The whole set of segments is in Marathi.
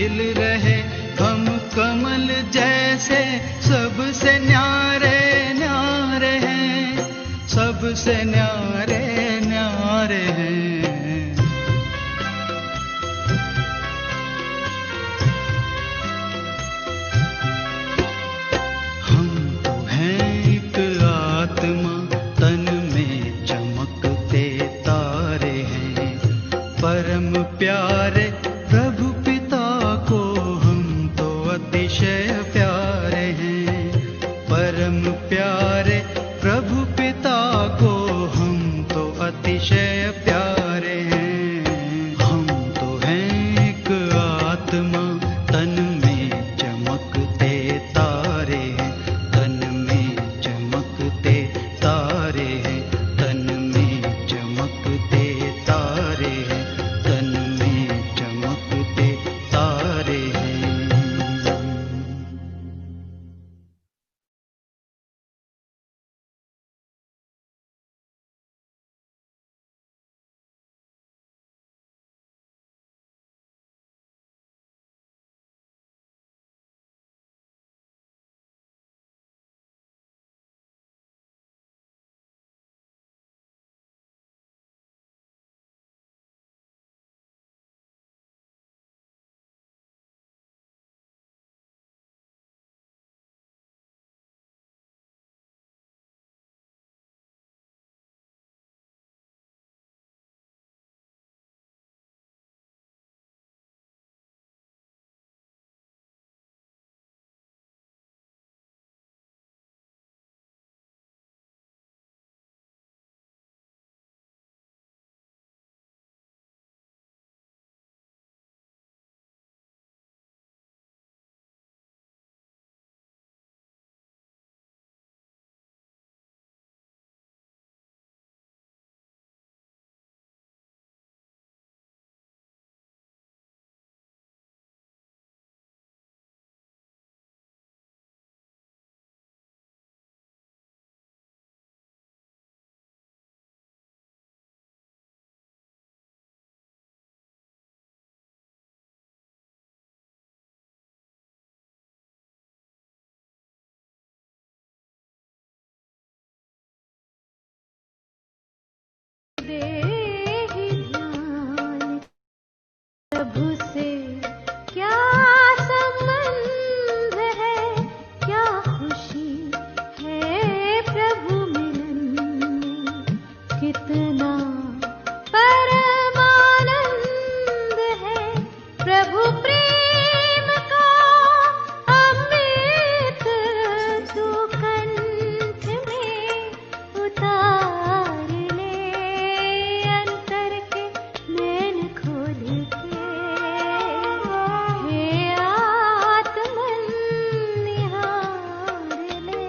खिल रहे हम कमल जैसे, सबसे न्यारे न्यारे हैं, सबसे न्यारे न्यारे हैं। हम तो हैं एक आत्मा, तन में चमकते तारे हैं, परम प्यारे प्रभु पिता को हम तो अतिशय प्यारे हैं, परम प्यारे प्रभु पिता को हम तो अतिशय प्यारे हैं। हम तो हैं एक आत्मा, तन में चमकते तारे हैं, तन में चमकते तारे हैं, तन में चमकते तारे हैं, तन में चमकते तारे हैं। प्रभु से क्या संबंध है, क्या खुशी है प्रभु मिलन में, कितना परमानंद है प्रभु प्रेम का अमृत तू कंठ में उतार ले, अंतर के नैन खोल के हे आत्मन निहार ले।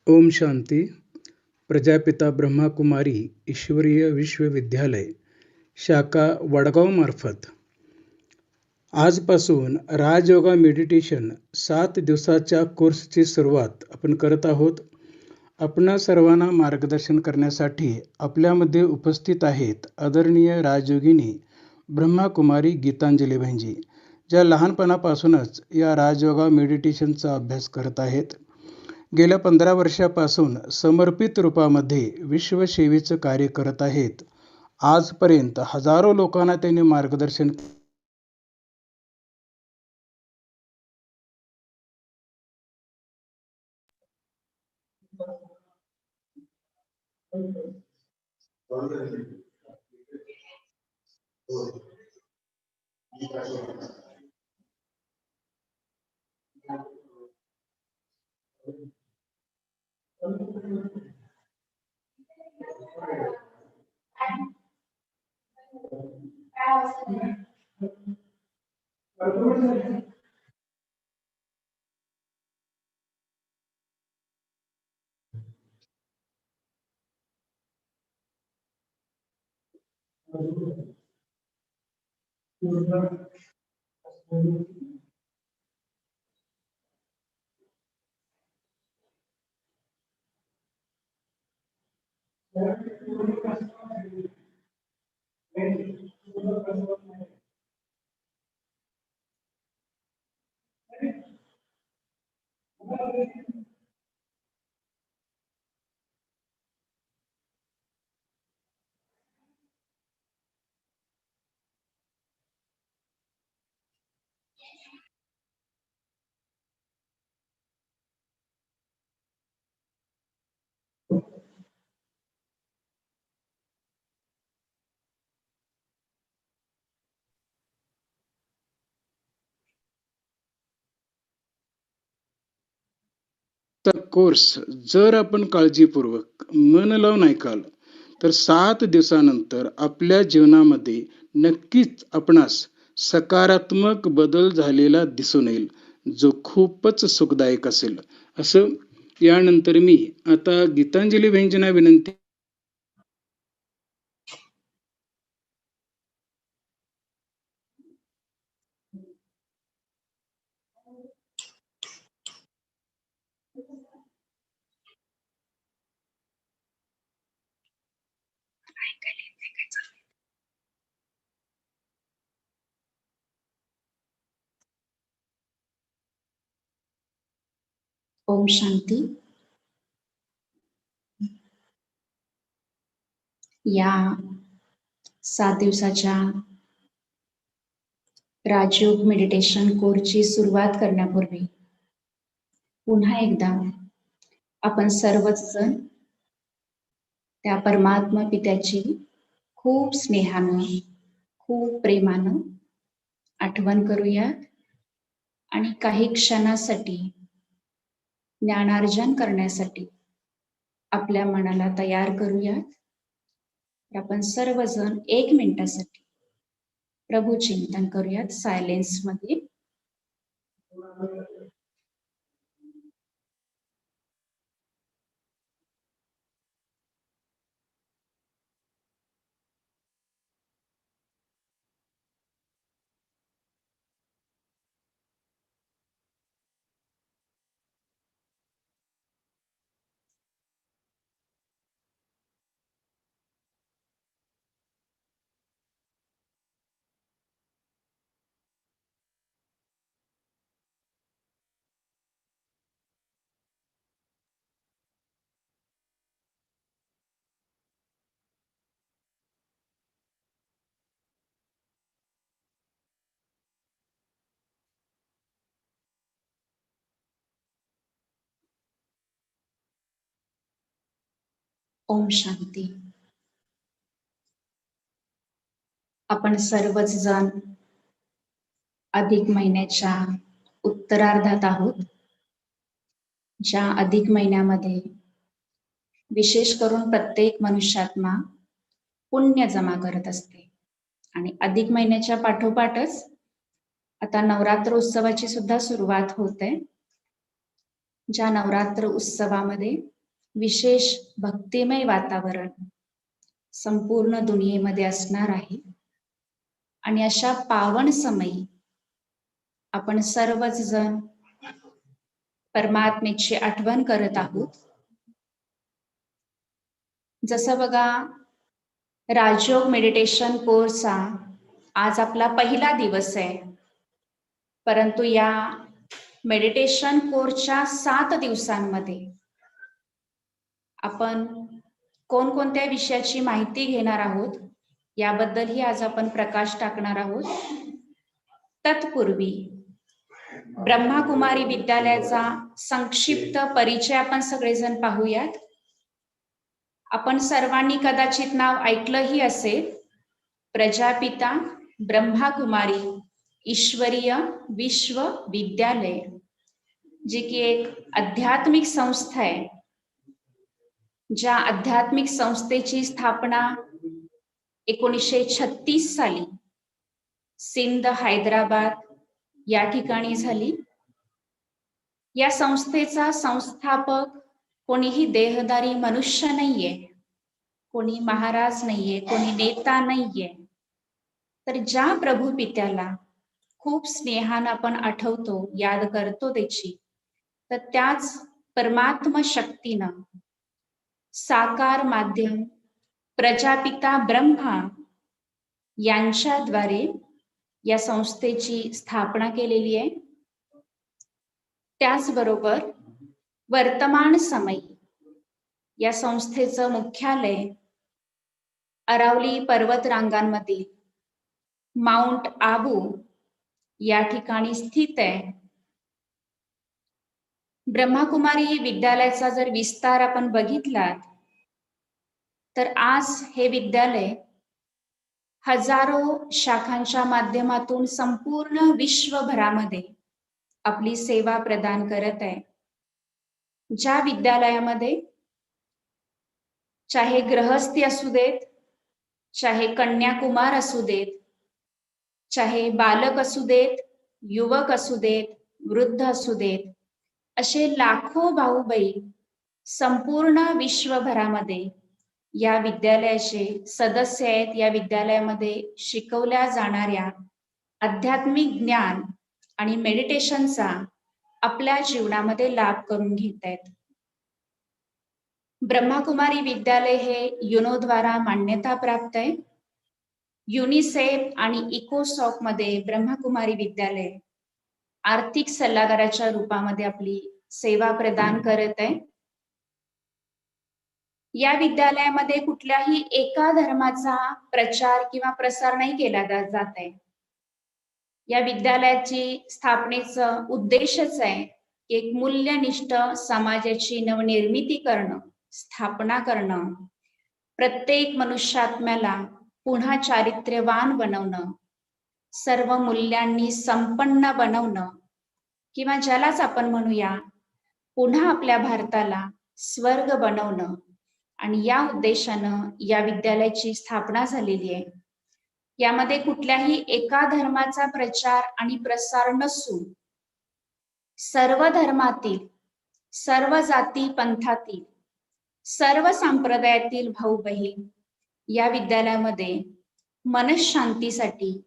ओम शांती। प्रजापिता ब्रह्मा कुमारी ईश्वरीय विश्वविद्यालय शाखा वडगाव मार्फत आजपासून राजयोगा मेडिटेशन 7 दिवसाच्या कोर्सची सुरुवात आपण करत आहोत. आपणा सर्वांना मार्गदर्शन करण्यासाठी आपल्यामध्ये उपस्थित आहेत आदरणीय राजयोगिनी ब्रह्माकुमारी गीतांजली बहिंजी, ज्या लहानपणापासूनच या राजयोगा मेडिटेशनचा अभ्यास करत आहेत. गेल्या 15 वर्षापासून समर्पित रूपामध्ये विश्वसेवेचं कार्य करत आहेत. आजपर्यंत हजारो लोकांना त्यांनी मार्गदर्शन तर कोर्स जर आपण काळजीपूर्वक मन लावून ऐकाल तर 7 दिवसानंतर आपल्या जीवनामध्ये नक्कीच आपणास सकारात्मक बदल झालेला दिसून येईल, जो खूपच सुखदायक असेल. असं यानंतर मी आता गीतांजली बहिणींना विनंती ओम शांती. या 7 दिवसाच्या राजयोग मेडिटेशन कोर्सची सुरुवात करण्यापूर्वी पुन्हा एकदा आपण सर्वच जण त्या परमात्मा पित्याची खूप स्नेहानं, खूप प्रेमानं आठवण करूया आणि काही क्षणासाठी ज्ञानार्जन करण्यासाठी आपल्या मनाला तयार करूया. आपण सर्वजण 1 मिनिटासाठी प्रभू चिंतन करूयात सायलेन्स मध्ये. ओम शांती. आपण सर्वच जण अधिक महिन्याच्या उत्तरार्धात आहोत. ज्या अधिक महिन्यामध्ये विशेष करून प्रत्येक मनुष्यात्मा पुण्य जमा करत असते आणि अधिक महिन्याच्या पाठोपाठच आता नवरात्र उत्सवाची सुद्धा सुरुवात होते. ज्या नवरात्र उत्सवामध्ये विशेष भक्तिमय वातावरण संपूर्ण दुनियेमध्ये असणार आहे आणि अशा पावन समयी आपण सर्वच जण परमात्मेची आठवण करत आहोत. जसं बघा, राजयोग मेडिटेशन कोर्सचा आज आपला पहिला दिवस आहे, परंतु या मेडिटेशन कोर्सच्या 7 दिवसांमध्ये आपण कोणकोणत्या विषयाची माहिती घेणार आहोत याबद्दलही आज आपण प्रकाश टाकणार आहोत. तत्पूर्वी ब्रह्माकुमारी विद्यालयाचा संक्षिप्त परिचय आपण सगळेजण पाहूयात. आपण सर्वांनी कदाचित नाव ऐकलंही असेल, प्रजापिता ब्रह्माकुमारी ईश्वरीय विश्वविद्यालय, जी की एक आध्यात्मिक संस्था आहे. ज्या आध्यात्मिक संस्थेची स्थापना 1936 साली सिंध हैदराबाद या ठिकाणी झाली. या संस्थेचा संस्थापक कोणीही देहधारी मनुष्य नाहीये, कोणी महाराज नाहीये, कोणी नेता नाहीये, तर ज्या प्रभू पित्याला खूप स्नेहानं आपण आठवतो, याद करतो त्याची, तर त्याच परमात्मा शक्तीनं साकार माध्यम प्रजापिता ब्रह्मा यांच्याद्वारे या संस्थेची स्थापना केलेली आहे. त्याचबरोबर वर्तमान समयी या संस्थेचं मुख्यालय अरावली पर्वत रांगांमधील माउंट आबू या ठिकाणी स्थित आहे. ब्रह्माकुमारी विद्यालयाचा जर विस्तार आपण बघितला तर आज हे विद्यालय हजारो शाखांच्या माध्यमातून संपूर्ण विश्वभरामध्ये आपली सेवा प्रदान करत आहे. ज्या विद्यालयामध्ये चाहे गृहस्थी असू देत, चाहे कन्याकुमार असू देत, चाहे बालक असू देत, युवक असू देत, वृद्ध असू देत, असे लाखो भाऊ बहीण संपूर्ण विश्वभरामध्ये या विद्यालयाचे सदस्य आहेत. या विद्यालयामध्ये शिकवल्या जाणाऱ्या आध्यात्मिक ज्ञान आणि मेडिटेशनचा आपल्या जीवनामध्ये लाभ करून घेत आहेत. ब्रह्माकुमारी विद्यालय हे युनोद्वारा मान्यता प्राप्त आहे. युनिसेफ आणि इकोसॉक मध्ये ब्रह्माकुमारी विद्यालय आर्थिक सल्लागाराच्या रूपामध्ये आपली सेवा प्रदान करत आहे. या विद्यालयामध्ये कुठल्याही एका धर्माचा प्रचार किंवा प्रसार नाही केला जात आहे. या विद्यालयाची स्थापनेचा उद्देशच आहे की एक मूल्यनिष्ठ समाजाची नवनिर्मिती करणं, स्थापना करणं, प्रत्येक मनुष्यात्म्याला पुन्हा चारित्र्यवान बनवणं, सर्व मूल्यांनी संपन्न बनवणं, किंवा ज्यालाच आपण म्हणूया पुन्हा आपल्या भारताला स्वर्ग बनवणं. आणि या उद्देशानं या विद्यालयाची स्थापना झालेली आहे. यामध्ये कुठल्याही एका धर्माचा प्रचार आणि प्रसार नसून सर्व धर्मातील, सर्व जाती पंथातील, सर्व संप्रदायातील भाऊ बहीण या विद्यालयामध्ये मनशांतीसाठी,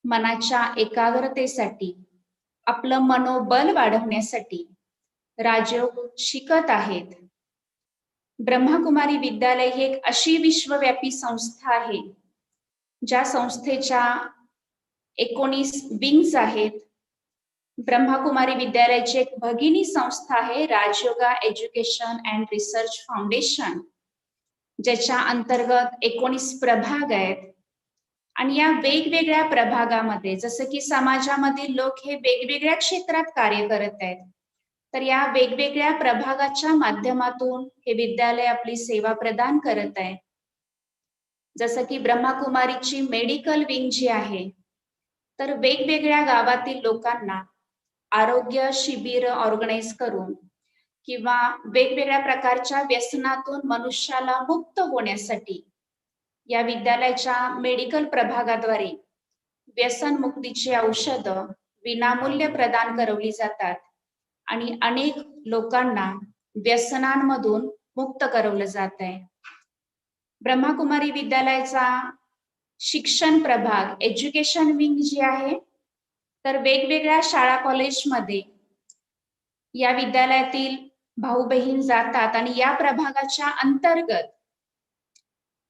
मनाच्या एकाग्रतेसाठी, आपलं मनोबल वाढवण्यासाठी राजयोग शिकत आहेत. ब्रह्माकुमारी विद्यालय ही एक अशी विश्वव्यापी संस्था आहे ज्या संस्थेच्या 19 विंग्स आहेत. ब्रह्माकुमारी विद्यालयाची एक भगिनी संस्था आहे Rajyoga education and research foundation, ज्याच्या अंतर्गत 19 प्रभाग आहेत. आणि या वेगवेगळ्या प्रभागामध्ये जसं की समाजामधील लोक हे वेगवेगळ्या क्षेत्रात कार्य करत आहेत, तर या वेगवेगळ्या प्रभागाच्या माध्यमातून हे विद्यालय आपली सेवा प्रदान करत आहे. जसं की ब्रह्माकुमारीची मेडिकल विंग जी आहे, तर वेगवेगळ्या गावातील लोकांना आरोग्य शिबिर ऑर्गनाईज करून किंवा वेगवेगळ्या प्रकारच्या व्यसनातून मनुष्याला मुक्त होण्यासाठी या विद्यालयाच्या मेडिकल प्रभागाद्वारे व्यसन मुक्तीची औषधं विनामूल्य प्रदान करवली जातात आणि अनेक लोकांना व्यसनांमधून मुक्त करवलं जात आहे. ब्रह्माकुमारी विद्यालयाचा शिक्षण प्रभाग एज्युकेशन विंग जी आहे, तर वेगवेगळ्या शाळा कॉलेजमध्ये या विद्यालयातील भाऊ बहीण जातात आणि या प्रभागाच्या अंतर्गत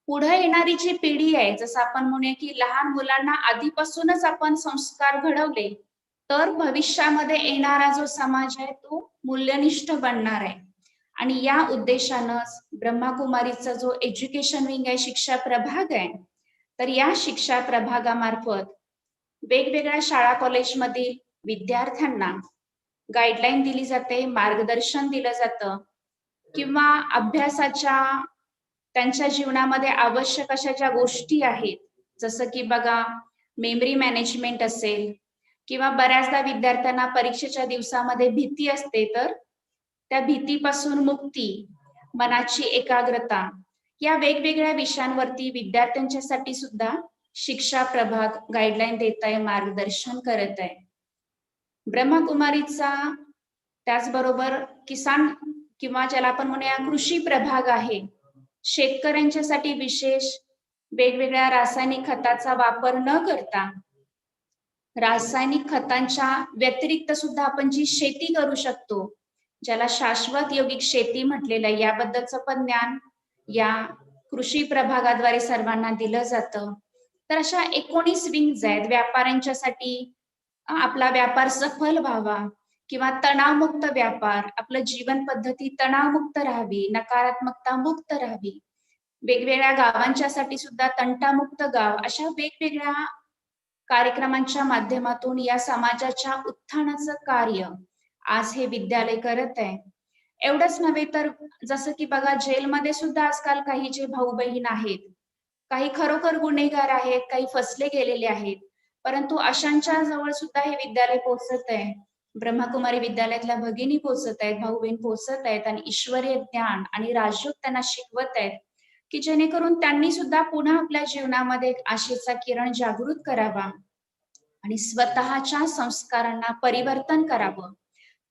पुढे येणारी जी पिढी आहे, जसं आपण म्हणूया की लहान मुलांना आधीपासूनच आपण संस्कार घडवले तर भविष्यामध्ये येणारा जो समाज आहे तो मूल्यनिष्ठ बनणार आहे. आणि या उद्देशानंच ब्रह्माकुमारीचा जो एज्युकेशन विंग आहे, शिक्षा प्रभाग आहे, तर या शिक्षा प्रभागामार्फत वेगवेगळ्या शाळा कॉलेजमधील विद्यार्थ्यांना गाईडलाईन दिली जाते, मार्गदर्शन दिलं जातं, किंवा अभ्यासाच्या त्यांच्या जीवनामध्ये आवश्यक अशा ज्या गोष्टी आहेत, जसं की बघा मेमरी मॅनेजमेंट असेल, किंवा बऱ्याचदा विद्यार्थ्यांना परीक्षेच्या दिवसामध्ये भीती असते, तर त्या भीतीपासून मुक्ती, मनाची एकाग्रता, या वेगवेगळ्या विषयांवरती विद्यार्थ्यांच्यासाठी सुद्धा शिक्षा प्रभाग गाईडलाईन देत आहे, मार्गदर्शन करत आहे. ब्रह्माकुमारीचा त्याचबरोबर किसान किंवा ज्याला आपण म्हणूया कृषी प्रभाग आहे. शेतकऱ्यांच्यासाठी विशेष वेगवेगळ्या रासायनिक खताचा वापर न करता रासायनिक खतांच्या व्यतिरिक्त सुद्धा आपण जी शेती करू शकतो, ज्याला शाश्वत यौगिक शेती म्हटलेलं आहे, याबद्दलचं पण ज्ञान या कृषी प्रभागाद्वारे सर्वांना दिलं जातं. तर अशा 19 विंग्स आहेत. व्यापाऱ्यांच्यासाठी आपला व्यापार सफल व्हावा किंवा तणावमुक्त व्यापार, आपलं जीवन पद्धती तणावमुक्त राहावी, नकारात्मकता मुक्त राहावी, वेगवेगळ्या गावांच्यासाठी सुद्धा तंटामुक्त गाव, अशा वेगवेगळ्या कार्यक्रमांच्या माध्यमातून या समाजाच्या उत्थानाचं कार्य आज हे विद्यालय करत आहे. एवढंच नव्हे तर जसं की बघा, जेलमध्ये सुद्धा आजकाल काही जे भाऊ बहीण आहेत, काही खरोखर गुन्हेगार आहेत, काही फसले गेलेले आहेत, परंतु अशांच्या जवळ सुद्धा हे विद्यालय पोहोचत आहे. ब्रह्मकुमारी विद्यालयातल्या भगिनी पोहोचत आहेत, भाऊ बहीण पोहोचत आहेत आणि ईश्वरीय ज्ञान आणि राजयोग त्यांना शिकवत आहेत, की जेणेकरून त्यांनी सुद्धा पुन्हा आपल्या जीवनामध्ये एक आशेचा किरण जागृत करावा आणि स्वतःच्या संस्कारांना परिवर्तन करावं.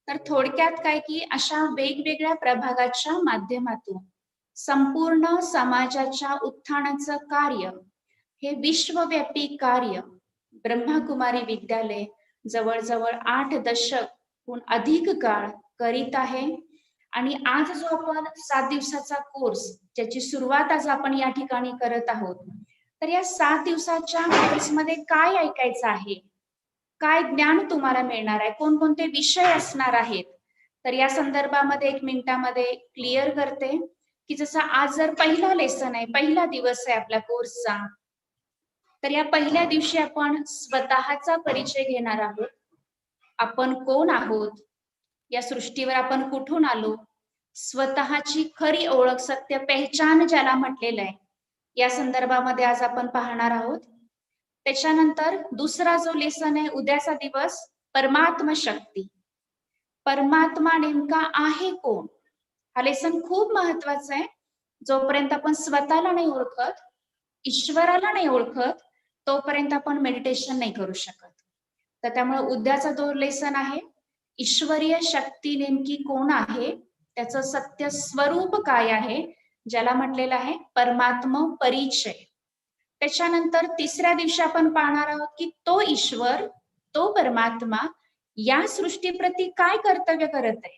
तर थोडक्यात काय की अशा वेगवेगळ्या प्रभागाच्या माध्यमातून संपूर्ण समाजाच्या उत्थानाचं कार्य, हे विश्वव्यापी कार्य ब्रह्मकुमारी विद्यालय जवळजवळ 8 दशकहून अधिक काळ करीत आहे. आणि आज जो आपण 7 दिवसाचा कोर्स, ज्याची सुरुवात आज आपण या ठिकाणी करत आहोत, तर या 7 दिवसाच्या कोर्समध्ये काय ऐकायचं आहे, काय ज्ञान तुम्हाला मिळणार आहे, कोणकोणते विषय असणार आहेत, तर या संदर्भामध्ये 1 मिनिटामध्ये क्लिअर करते. की जसं आज जर पहिला लेसन आहे, पहिला दिवस आहे आपल्या कोर्सचा, तर या पहिल्या दिवशी आपण स्वतःचा परिचय घेणार आहोत. आपण कोण आहोत, या सृष्टीवर आपण कुठून आलो, स्वतःची खरी ओळख, सत्य पेहचान ज्याला म्हटलेलं आहे, या संदर्भामध्ये आज आपण पाहणार आहोत. त्याच्यानंतर दुसरा जो लेसन आहे, उद्याचा दिवस, परमात्म शक्ती. परमात्मा नेमका आहे कोण, हा लेसन खूप महत्वाचा आहे. जोपर्यंत आपण स्वतःला नाही ओळखत, ईश्वराला नाही ओळखत, तोपर्यंत आपण मेडिटेशन नाही करू शकत. तर त्यामुळे उद्याचा जो लेसन आहे, ईश्वरीय शक्ती नेमकी कोण आहे, त्याचं सत्य स्वरूप काय आहे, ज्याला म्हटलेलं आहे परमात्म परिचय. त्याच्यानंतर तिसऱ्या दिवशी आपण पाहणार आहोत की तो ईश्वर, तो परमात्मा या सृष्टीप्रती काय कर्तव्य करत आहे,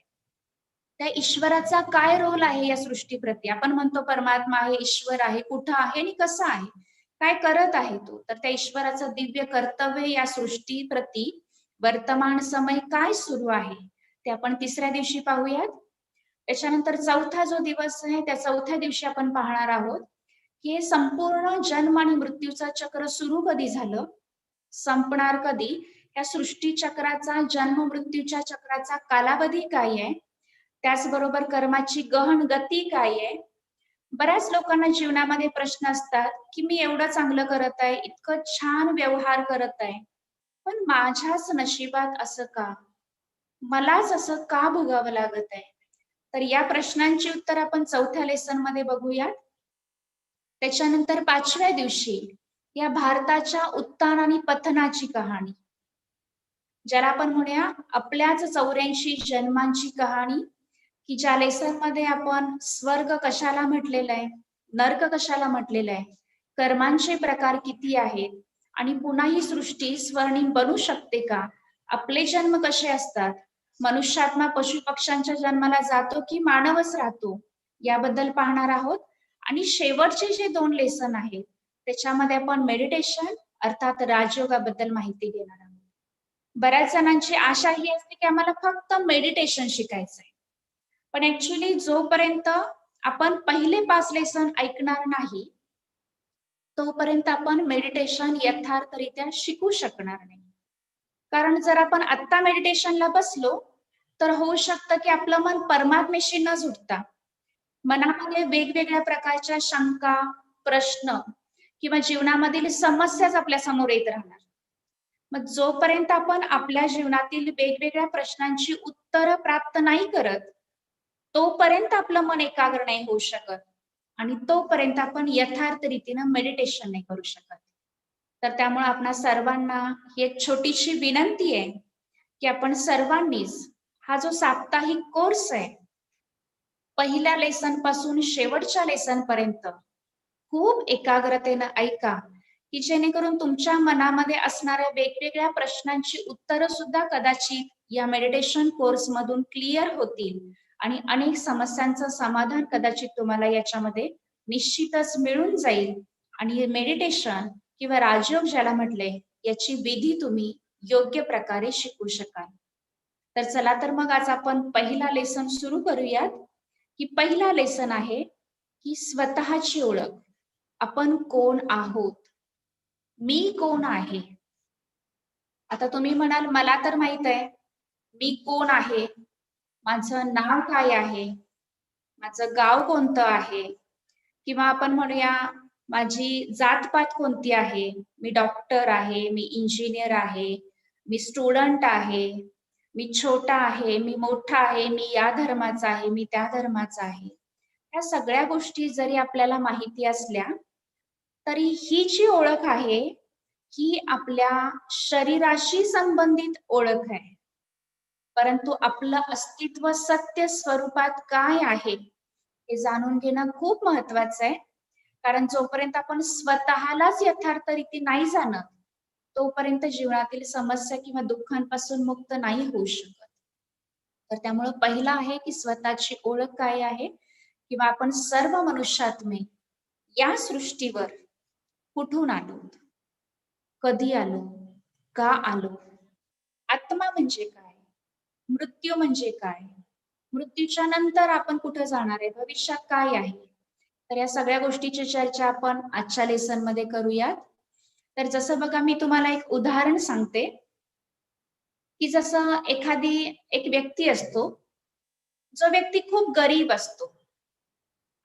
त्या ईश्वराचा काय रोल आहे या सृष्टीप्रती. आपण म्हणतो परमात्मा आहे, ईश्वर आहे, कुठं आहे आणि कसं आहे, काय करत आहे तो, तर त्या ईश्वराचं दिव्य कर्तव्य या सृष्टीप्रती वर्तमान समय काय सुरू आहे, ते आपण तिसऱ्या दिवशी पाहूयात. त्याच्यानंतर चौथा जो दिवस आहे, त्या चौथ्या दिवशी आपण पाहणार आहोत की हे संपूर्ण जन्म आणि मृत्यूचं चक्र सुरू कधी झालं, संपणार कधी, या सृष्टी चक्राचा, जन्म मृत्यूच्या चक्राचा कालावधी काय आहे, त्याचबरोबर कर्माची गहन गती काय आहे. बऱ्याच लोकांना जीवनामध्ये प्रश्न असतात की मी एवढं चांगलं करत आहे, इतकं छान व्यवहार करत आहे, पण माझ्याच नशिबात असं का, मलाच असं का भोगावं लागत आहे. तर या प्रश्नांची उत्तर आपण चौथ्या लेसन मध्ये बघूयात. त्याच्यानंतर 5व्या दिवशी या भारताच्या उत्थान आणि पतनाची कहाणी, ज्याला आपण म्हणूया आपल्याच 84 जन्मांची कहाणी, की ज्या लेसन मध्ये आपण स्वर्ग कशाला म्हटलेलं आहे, नर्क कशाला म्हटलेलं आहे, कर्मांचे प्रकार किती आहेत आणि पुन्हा ही सृष्टी स्वर्णिम बनू शकते का, आपले जन्म कसे असतात, मनुष्यात्मा पशु पक्ष्यांच्या जन्माला जातो की मानवच राहतो, याबद्दल पाहणार आहोत. आणि शेवटचे जे 2 लेसन आहेत, त्याच्यामध्ये आपण मेडिटेशन अर्थात राजयोगाबद्दल माहिती घेणार आहोत. बऱ्याच जणांची आशा ही असते की आम्हाला फक्त मेडिटेशन शिकायचंय, पण ऍक्च्युली जोपर्यंत आपण पहिले 5 लेसन ऐकणार नाही, तोपर्यंत आपण मेडिटेशन यथार्थरित्या शिकू शकणार नाही. कारण जर आपण आत्ता मेडिटेशनला बसलो, तर होऊ शकतं की आपलं मन परमात्मेशी न जुडता मनामध्ये वेगवेगळ्या प्रकारच्या शंका, प्रश्न किंवा जीवनामधील समस्याच आपल्या समोर येत राहणार. मग जोपर्यंत आपण आपल्या जीवनातील वेगवेगळ्या प्रश्नांची उत्तरं प्राप्त नाही करत, तोपर्यंत आपलं मन एकाग्र नाही होऊ शकत आणि तोपर्यंत आपण यथार्थ रीतीनं मेडिटेशन नाही करू शकत. तर त्यामुळे आपणा सर्वांना ही एक छोटीशी विनंती आहे की आपण सर्वांनीच हा जो साप्ताहिक कोर्स आहे, पहिल्या लेसन पासून शेवटच्या लेसन पर्यंत खूप एकाग्रतेनं ऐका, की जेणेकरून तुमच्या मनामध्ये असणाऱ्या वेगवेगळ्या प्रश्नांची उत्तरं सुद्धा कदाचित या मेडिटेशन कोर्स मधून क्लिअर होतील आणि अनेक समस्यांचं समाधान कदाचित तुम्हाला याच्यामध्ये निश्चितच मिळून जाईल आणि मेडिटेशन किंवा राजयोग ज्याला म्हटले, याची विधी तुम्ही योग्य प्रकारे शिकू शकाल. तर चला तर मग आज आपण पहिला लेसन सुरू करूयात, की पहिला लेसन आहे की स्वतःची ओळख. आपण कोण आहोत? मी कोण आहे? आता तुम्ही म्हणाल, मला तर माहित आहे, मी कोण आहे, माझं नाव काय आहे, माझं गाव कोणतं आहे, किंवा आपण म्हणूया माझी जात-पात कोणती आहे, मी डॉक्टर आहे, मी इंजिनियर आहे, मी स्टुडंट आहे, मी छोटा आहे, मी मोठा आहे, मी या धर्माचा आहे, मी त्या धर्माचा आहे. ह्या सगळ्या गोष्टी जरी आपल्याला माहिती असल्या, तरी ही जी ओळख आहे, ही आपल्या शरीराशी संबंधित ओळख आहे. परंतु आपलं अस्तित्व सत्य स्वरूपात काय आहे, हे जाणून घेणं खूप महत्वाचं आहे. कारण जोपर्यंत आपण स्वतःलाच यथार्थ रीती नाही जाणत, तोपर्यंत जीवनातील समस्या किंवा दुःखांपासून मुक्त नाही होऊ शकत. तर त्यामुळे पहिला आहे की स्वतःची ओळख काय आहे, किंवा आपण सर्व मनुष्यात्मे या सृष्टीवर कुठून आलो, कधी आलो, का आलो, आत्मा म्हणजे काय, मृत्यू म्हणजे काय, मृत्यूच्या नंतर आपण कुठे जाणार आहे, भविष्यात काय आहे. तर या सगळ्या गोष्टीची चर्चा आपण आजच्या लेसन मध्ये करूयात. तर जसं बघा, मी तुम्हाला एक उदाहरण सांगते, की जसं एक व्यक्ती असतो, जो व्यक्ती खूप गरीब असतो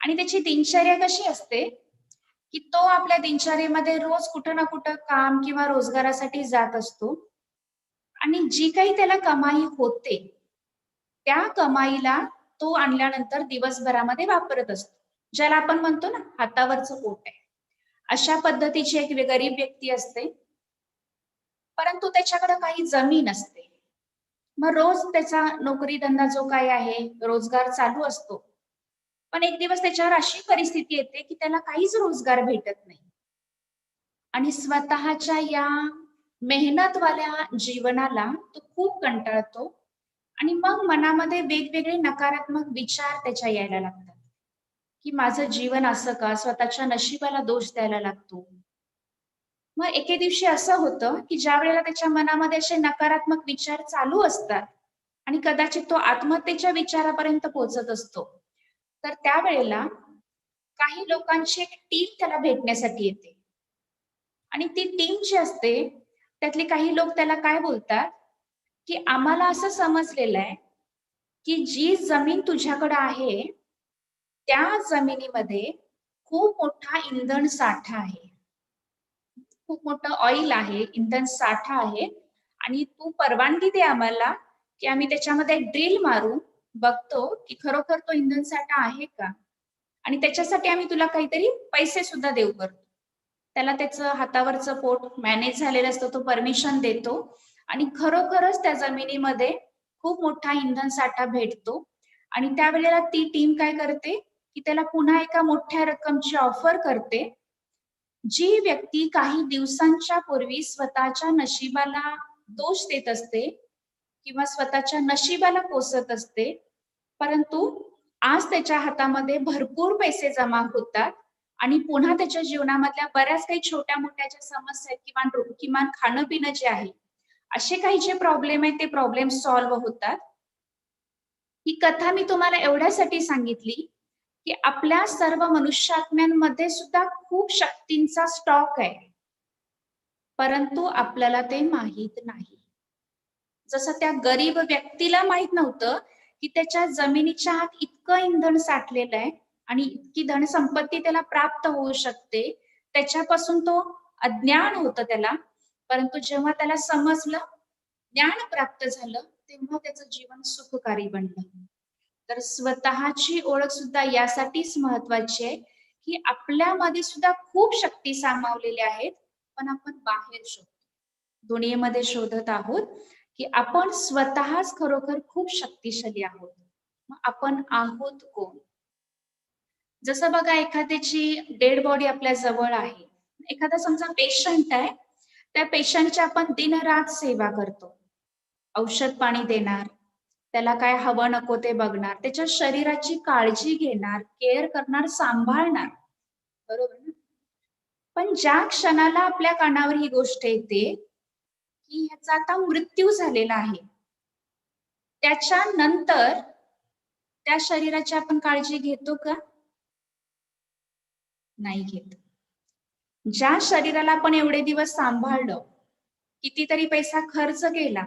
आणि त्याची दिनचर्या कशी असते, की तो आपल्या दिनचर्येमध्ये रोज कुठं ना कुठं काम किंवा रोजगारासाठी जात असतो आणि जी काही त्याला कमाई होते, त्या कमाईला तो आणल्यानंतर दिवसभरामध्ये वापरत असतो. ज्याला आपण म्हणतो ना, हातावरचं पोट आहे. अशा पद्धतीची एक गरीब व्यक्ती असते, परंतु त्याच्याकडे काही जमीन असते. मग रोज त्याचा नोकरी धंदा जो काही आहे, रोजगार चालू असतो. पण एक दिवस त्याच्यावर अशी परिस्थिती येते, की त्याला काहीच रोजगार भेटत नाही आणि स्वतःच्या या मेहनतवाल्या जीवनाला तो खूप कंटाळतो आणि मग मनामध्ये वेगवेगळे नकारात्मक विचार त्याच्या यायला लागतात, की माझं जीवन असं का, स्वतःच्या नशिबाला दोष द्यायला लागतो. मग एके दिवशी असं होतं, की ज्या वेळेला त्याच्या मनामध्ये असे नकारात्मक विचार चालू असतात आणि कदाचित तो आत्महत्येच्या विचारापर्यंत पोहोचत असतो, तर त्यावेळेला काही लोकांची एक टीम त्याला भेटण्यासाठी येते आणि ती टीम जी असते, त्यातले काही लोक त्याला काय बोलतात, की आम्हाला असं समजलेलं आहे, की जी जमीन तुझ्याकडे आहे, त्या जमिनीमध्ये खूप मोठा इंधन साठा आहे. खूप मोठं ऑइल आहे, इंधन साठा आहे आणि तू परवानगी दे आम्हाला, की आम्ही त्याच्यामध्ये ड्रिल मारून बघतो, की खरोखर तो इंधन साठा आहे का? आणि त्याच्यासाठी आम्ही तुला काहीतरी पैसे सुद्धा देऊ करतो. त्याला त्याचं हातावरचं पोट मॅनेज झालेलं असतं, तो परमिशन देतो आणि खरोखरच त्या जमिनीमध्ये खूप मोठा इंधन साठा भेटतो आणि त्यावेळेला ती टीम काय करते, की त्याला पुन्हा एका मोठ्या रक्कमची ऑफर करते. जी व्यक्ती काही दिवसांच्या पूर्वी स्वतःच्या नशिबाला दोष देत असते किंवा स्वतःच्या नशिबाला कोसत असते, परंतु आज त्याच्या हातामध्ये भरपूर पैसे जमा होतात आणि पुन्हा त्याच्या जीवनामधल्या बऱ्याच काही छोट्या-मोठ्या ज्या समस्या आहेत, किमान किमान खाणं-पिणं जे आहे, असे काही जे प्रॉब्लेम आहेत, ते प्रॉब्लेम सॉल्व्ह होतात. ही कथा मी तुम्हाला एवढ्यासाठी सांगितली, की आपल्या सर्व मनुष्यात्म्यांमध्ये सुद्धा खूप शक्तींचा स्टॉक आहे, परंतु आपल्याला ते माहीत नाही. जसं त्या गरीब व्यक्तीला माहित नव्हतं, की त्याच्या जमिनीच्या आत इतकं इंधन साठलेलं आहे आणि इतकी धनसंपत्ती त्याला प्राप्त होऊ शकते. त्याच्यापासून तो अज्ञान होतं त्याला. परंतु जेव्हा त्याला समजलं, ज्ञान प्राप्त झालं, तेव्हा त्याचं जीवन सुखकारी बनलं. तर स्वतःची ओळख सुद्धा यासाठीच महत्वाची आहे, की आपल्यामध्ये सुद्धा खूप शक्ती सामावलेल्या आहेत, पण आपण बाहेर शोधतो. दुनियेमध्ये शोधत आहोत, की आपण स्वतःच खरोखर खूप शक्तिशाली आहोत. मग आपण आहोत कोण? जसं बघा, एखाद्याची डेड बॉडी आपल्या जवळ आहे. एखादा समजा पेशंट आहे, त्या पेशंटची आपण दिनरात सेवा करतो. औषध पाणी देणार, त्याला काय हवं नको ते बघणार, त्याच्या शरीराची काळजी घेणार, केअर करणार, सांभाळणार. बरोबर ना? पण ज्या क्षणाला आपल्या कानावर ही गोष्ट येते, की ह्याचा आता मृत्यू झालेला आहे, त्याच्यानंतर त्या शरीराची आपण काळजी घेतो का? नाही घेत. ज्या शरीराला आपण एवढे दिवस सांभाळलं, कितीतरी पैसा खर्च केला,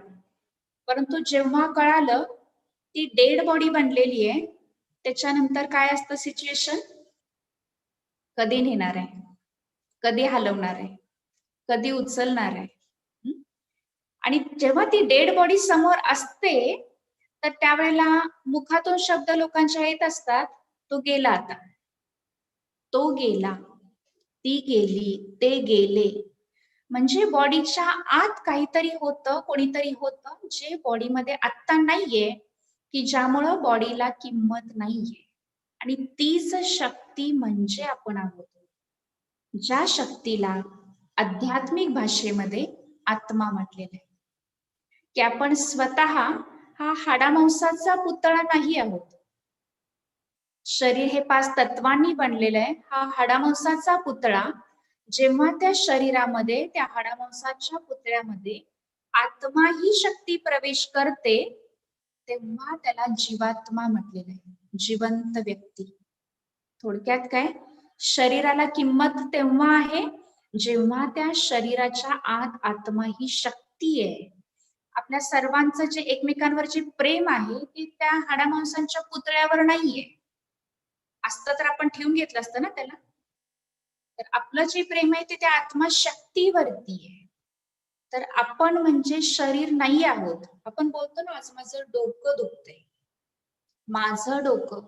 परंतु जेव्हा कळालं ती डेड बॉडी बनलेली आहे, त्याच्यानंतर काय असतं सिच्युएशन? कधी नेणार आहे, कधी हलवणार आहे, कधी उचलणार आहे? आणि जेव्हा ती डेड बॉडी समोर असते, तर त्यावेळेला मुखातून शब्द लोकांच्या येत असतात, तो गेला आता, तो गेला, ती गेली, ते गेले. म्हणजे बॉडीच्या आत काहीतरी होतं, कोणीतरी होतं जे बॉडीमध्ये आत्ता नाहीये, की ज्यामुळं बॉडीला किंमत नाहीये. आणि तीच शक्ती म्हणजे आपण आहोत, ज्या शक्तीला आध्यात्मिक भाषेमध्ये आत्मा म्हटलेलं आहे. की आपण स्वतः हा हाडामांसाचा पुतळा नाही आहोत. शरीर हे 5 तत्वांनी बनलेलं आहे. हा हाडामांसाचा पुतळा जेव्हा त्या शरीरामध्ये, त्या हाडामांसाच्या पुतळ्यामध्ये आत्मा ही शक्ती प्रवेश करते, तेव्हा त्याला जीवात्मा म्हटलेलं आहे, जिवंत व्यक्ती. थोडक्यात काय, शरीराला किंमत तेव्हा आहे जेव्हा त्या शरीराच्या आत आत्मा ही शक्ती आहे. आपल्या सर्वांचं जे एकमेकांवर जे प्रेम आहे ते त्या हाडामांसांच्या पुतळ्यावर नाहीये. असतं तर आपण ठेवून घेतलं असतं ना त्याला. तर आपलं जे प्रेम आहे ते त्या आत्मा शक्तीवरती आहे. तर आपण म्हणजे शरीर नाही आहोत. आपण बोलतो ना, आज माझं डोकं दुखतंय, माझं डोकं,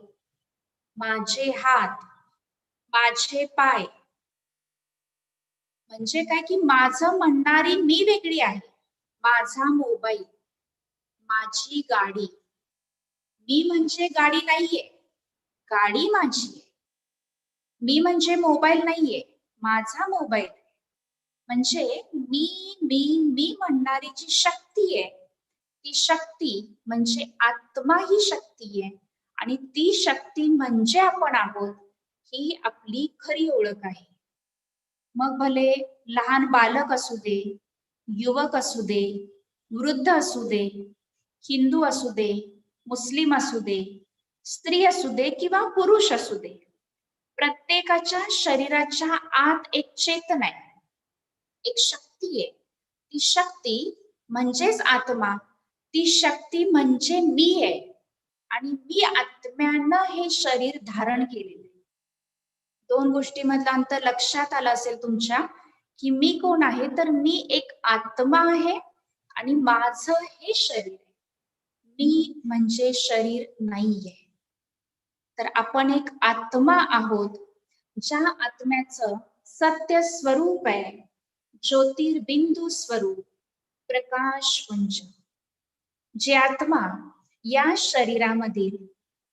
माझे हात, माझे पाय. म्हणजे काय की माझं म्हणणारी मी वेगळी आहे. माझा मोबाईल, माझी गाडी. मी म्हणजे गाडी नाहीये, गाडी माझी आहे. मी म्हणजे मोबाईल नाहीये, माझा मोबाईल आहे. म्हणजे मी म्हणणारी जी शक्ती आहे, ती शक्ती म्हणजे आत्मा ही शक्ती आहे. आणि ती शक्ती म्हणजे आपण आहोत, ही आपली खरी ओळख आहे. मग भले लहान बालक असू दे, युवक असू दे, वृद्ध असू दे, हिंदू असू दे, मुस्लिम असू दे, स्त्री असू दे किंवा पुरुष असू दे, प्रत्येकाच्या शरीराच्या आत एक चेतना आहे, एक शक्ती आहे. ती शक्ती म्हणजेच आत्मा, ती शक्ती म्हणजे मी आहे. आणि मी आत्म्यानं हे शरीर धारण केलेलं आहे. 2 गोष्टीमधलं अंतर लक्षात आलं असेल तुमच्या, की मी कोण आहे, तर मी एक आत्मा आहे आणि माझं हे शरीर आहे. मी म्हणजे शरीर नाहीये. तर आपण एक आत्मा आहोत, ज्या आत्म्याचं सत्य स्वरूप आहे, ज्योतिर्बिंदू स्वरूप, प्रकाशपुंज. जे आत्मा या शरीरामधील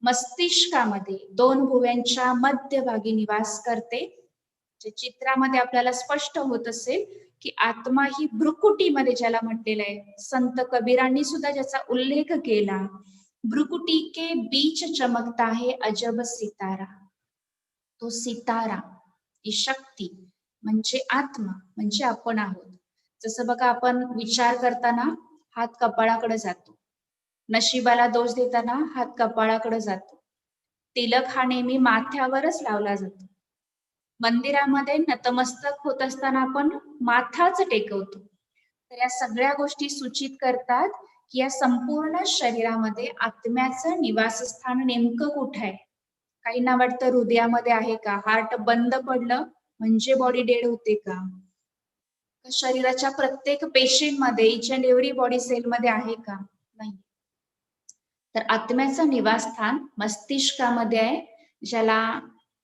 मस्तिष्कामध्ये 2 भुव्यांच्या मध्यभागी निवास करते. जे चित्रामध्ये आपल्याला स्पष्ट होत असेल की आत्मा ही भ्रुकुटीमध्ये ज्याला म्हटलेलं आहे, संत कबीरांनी सुद्धा ज्याचा उल्लेख केला, भ्रुकुटी के बीच चमकता है अजब सितारा. तो सितारा, ही शक्ती म्हणजे आत्मा म्हणजे आपण आहोत. जसं बघा, आपण विचार करताना हात कपाळाकडे जातो, नशिबाला दोष देताना हात कपाळाकडे जातो, तिलक हा नेहमी माथ्यावरच लावला जातो, मंदिरामध्ये नतमस्तक होत असताना आपण माथाच टेकवतो. तर या सगळ्या गोष्टी सूचित करतात की या संपूर्ण शरीरामध्ये आत्म्याचं निवासस्थान नेमकं कुठं आहे. काहींना वाटतं हृदयामध्ये आहे का, हार्ट बंद पडलं म्हणजे बॉडी डेड होते का, शरीराच्या प्रत्येक पेशींमध्ये, each and every body cell मध्ये आहे का, नाही. तर आत्म्याचं निवासस्थान मस्तिष्कामध्ये आहे, ज्याला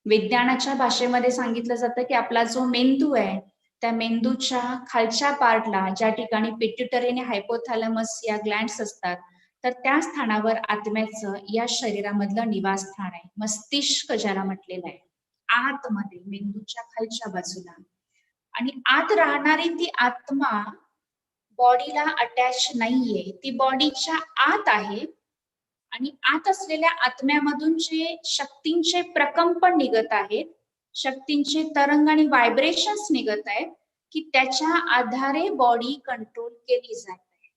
विज्ञानाच्या भाषेमध्ये सांगितलं जातं की आपला जो मेंदू आहे, त्या मेंदूच्या खालच्या पार्टला, ज्या ठिकाणी पिट्युटरी आणि हायपोथॅलॅमस या ग्लँड्स असतात, तर त्या स्थानावर आत्म्याचं या शरीरामधलं निवासस्थान आहे. मस्तिष्क ज्याला म्हटलेलं आहे, आतमध्ये मेंदूच्या खालच्या बाजूला. आणि आत राहणारी ती आत्मा बॉडीला अटॅच नाहीये, ती बॉडीच्या आत आहे. आणि आत असलेल्या आत्म्यामधून जे शक्तींचे प्रकंपन निघत आहेत, शक्तींचे तरंग आणि व्हायब्रेशन्स निघत आहेत, की त्याच्या आधारे बॉडी कंट्रोल केली जाते.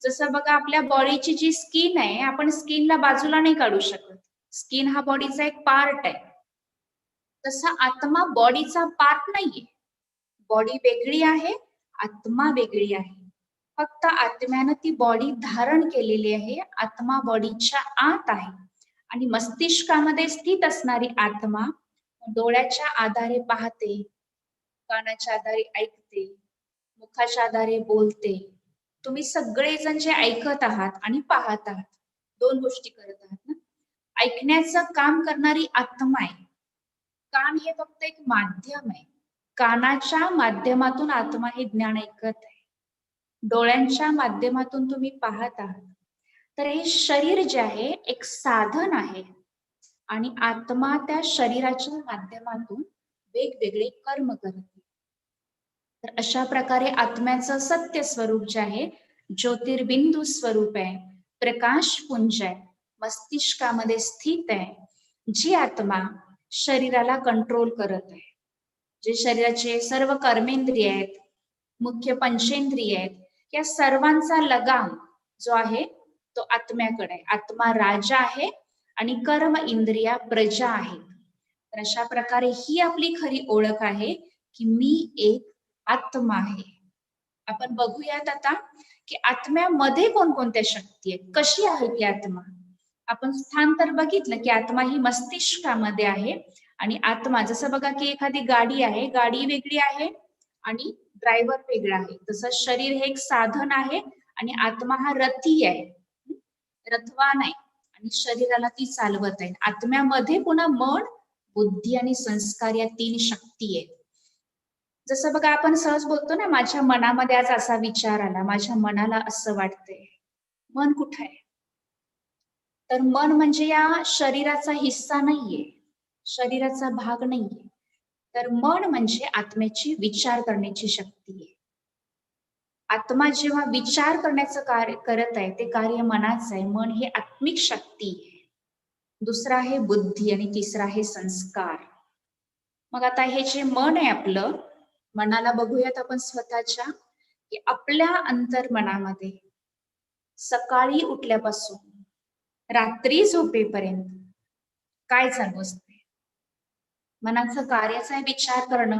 जसं बघा आपल्या बॉडीची जी स्किन आहे, आपण स्किनला बाजूला नाही काढू शकत. स्किन हा बॉडीचा एक पार्ट आहे. तसा आत्मा बॉडीचा पार्ट नाहीये. बॉडी वेगळी आहे, आत्मा वेगळी आहे. फक्त आत्म्यानं ती बॉडी धारण केलेली आहे. आत्मा बॉडीच्या आत आहे आणि मस्तिष्कामध्ये स्थित असणारी आत्मा डोळ्याच्या आधारे पाहते, कानाच्या आधारे ऐकते, मुखाच्या आधारे बोलते. तुम्ही सगळेजण जे ऐकत आहात आणि पाहत आहात, दोन गोष्टी करत आहात ना. ऐकण्याचं काम करणारी आत्मा आहे. कान हे फक्त एक माध्यम आहे. कानाच्या माध्यमातून आत्मा हे ज्ञान ऐकत आहे. डोळ्यांच्या माध्यमातून तुम्ही पाहत आहात. तर हे शरीर जे आहे एक साधन आहे आणि आत्मा त्या शरीराच्या माध्यमातून वेगवेगळे कर्म करते. तर अशा प्रकारे आत्म्याचं सत्य स्वरूप जे आहे ज्योतिर्बिंदू स्वरूप आहे, प्रकाश पुंज आहे, मस्तिष्कामध्ये स्थित आहे. जी आत्मा शरीराला कंट्रोल करत आहे, जे शरीराचे सर्व कर्मेंद्रिय आहेत, मुख्य पंचेंद्रिय आहेत, या सर्वांचा लगाम जो आहे तो आत्म्याकडे आहे. आत्मा राजा आहे आणि कर्म इंद्रिया प्रजा आहेत. तर अशा प्रकारे ही आपली खरी ओळख आहे की मी एक आत्मा आहे. आपण बघूयात आता की आत्म्यामध्ये कोणकोणत्या शक्ती आहेत, कशी आहे ती आत्मा. आपण स्थान तर बघितलं की आत्मा ही मस्तिष्कामध्ये आहे आणि आत्मा जसं बघा की एखादी गाडी आहे, गाडी वेगळी आहे आणि ड्रायव्हर वेगळा आहे. तसं शरीर हे एक साधन आहे आणि आत्मा हा रथी आहे, रथवान आहे आणि शरीराला ती चालवत आहे. आत्म्यामध्ये पुन्हा मन, बुद्धी आणि संस्कार या तीन शक्ती आहेत. जसं बघा आपण सहज बोलतो ना, माझ्या मनामध्ये आज असा विचार आला, माझ्या मनाला असं वाटतंय. मन कुठं आहे? तर मन म्हणजे या शरीराचा हिस्सा नाहीये, शरीराचा भाग नाहीये. तर मन म्हणजे आत्म्याची विचार करण्याची शक्ती आहे. आत्मा जेव्हा विचार करण्याचं कार्य करत आहे ते कार्य मनाचं आहे. मन हे आत्मिक शक्ती आहे. दुसरा आहे बुद्धी आणि तिसरा आहे संस्कार. मग आता हे जे मन आहे आपलं, मनाला बघूयात आपण स्वतःच्या की आपल्या अंतर्मनामध्ये सकाळी उठल्यापासून रात्री झोपेपर्यंत काय चालू असते. मनाचं कार्याचा आहे विचार करणं.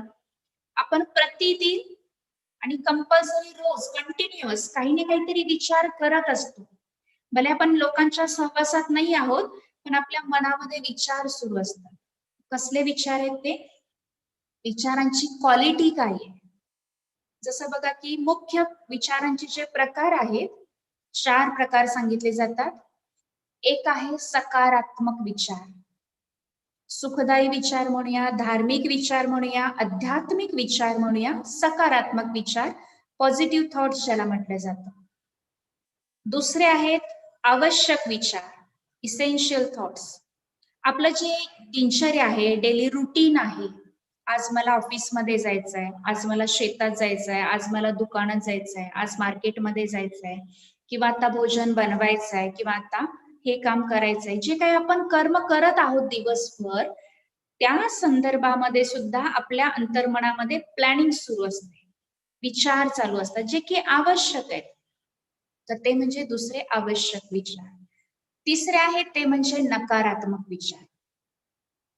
आपण प्रतिदिन आणि कंपल्सरी रोज कंटिन्युअस काही ना काहीतरी विचार करत असतो. भले आपण लोकांच्या सहवासात नाही आहोत, पण आपल्या मनामध्ये विचार सुरू असतात. कसले विचार आहेत ते? विचारांची क्वालिटी काय आहे? जसं बघा की मुख्य विचारांचे जे प्रकार आहेत, 4 प्रकार सांगितले जातात. एक आहे सकारात्मक विचार, सुखदायी विचार म्हणूया, धार्मिक विचार म्हणूया, आध्यात्मिक विचार म्हणूया, सकारात्मक विचार, पॉझिटिव्ह थॉट्स ज्याला म्हटलं जातं. दुसरे आहेत आवश्यक विचार, इसेन्शियल थॉट्स. आपलं जे दिनचर्या आहे, डेली रुटीन आहे, आज मला ऑफिसमध्ये जायचंय, आज मला शेतात जायचंय, आज मला दुकानात जायचंय, आज मार्केटमध्ये जायचंय, किंवा आता भोजन बनवायचंय, किंवा आता हे काम करायचंय. जे काही आपण कर्म करत आहोत दिवसभर, त्या संदर्भामध्ये सुद्धा आपल्या अंतर्मनामध्ये प्लॅनिंग सुरू असते, विचार चालू असतात जे की आवश्यक आहेत. तर ते म्हणजे दुसरे आवश्यक विचार. तिसरे आहेत ते म्हणजे नकारात्मक विचार.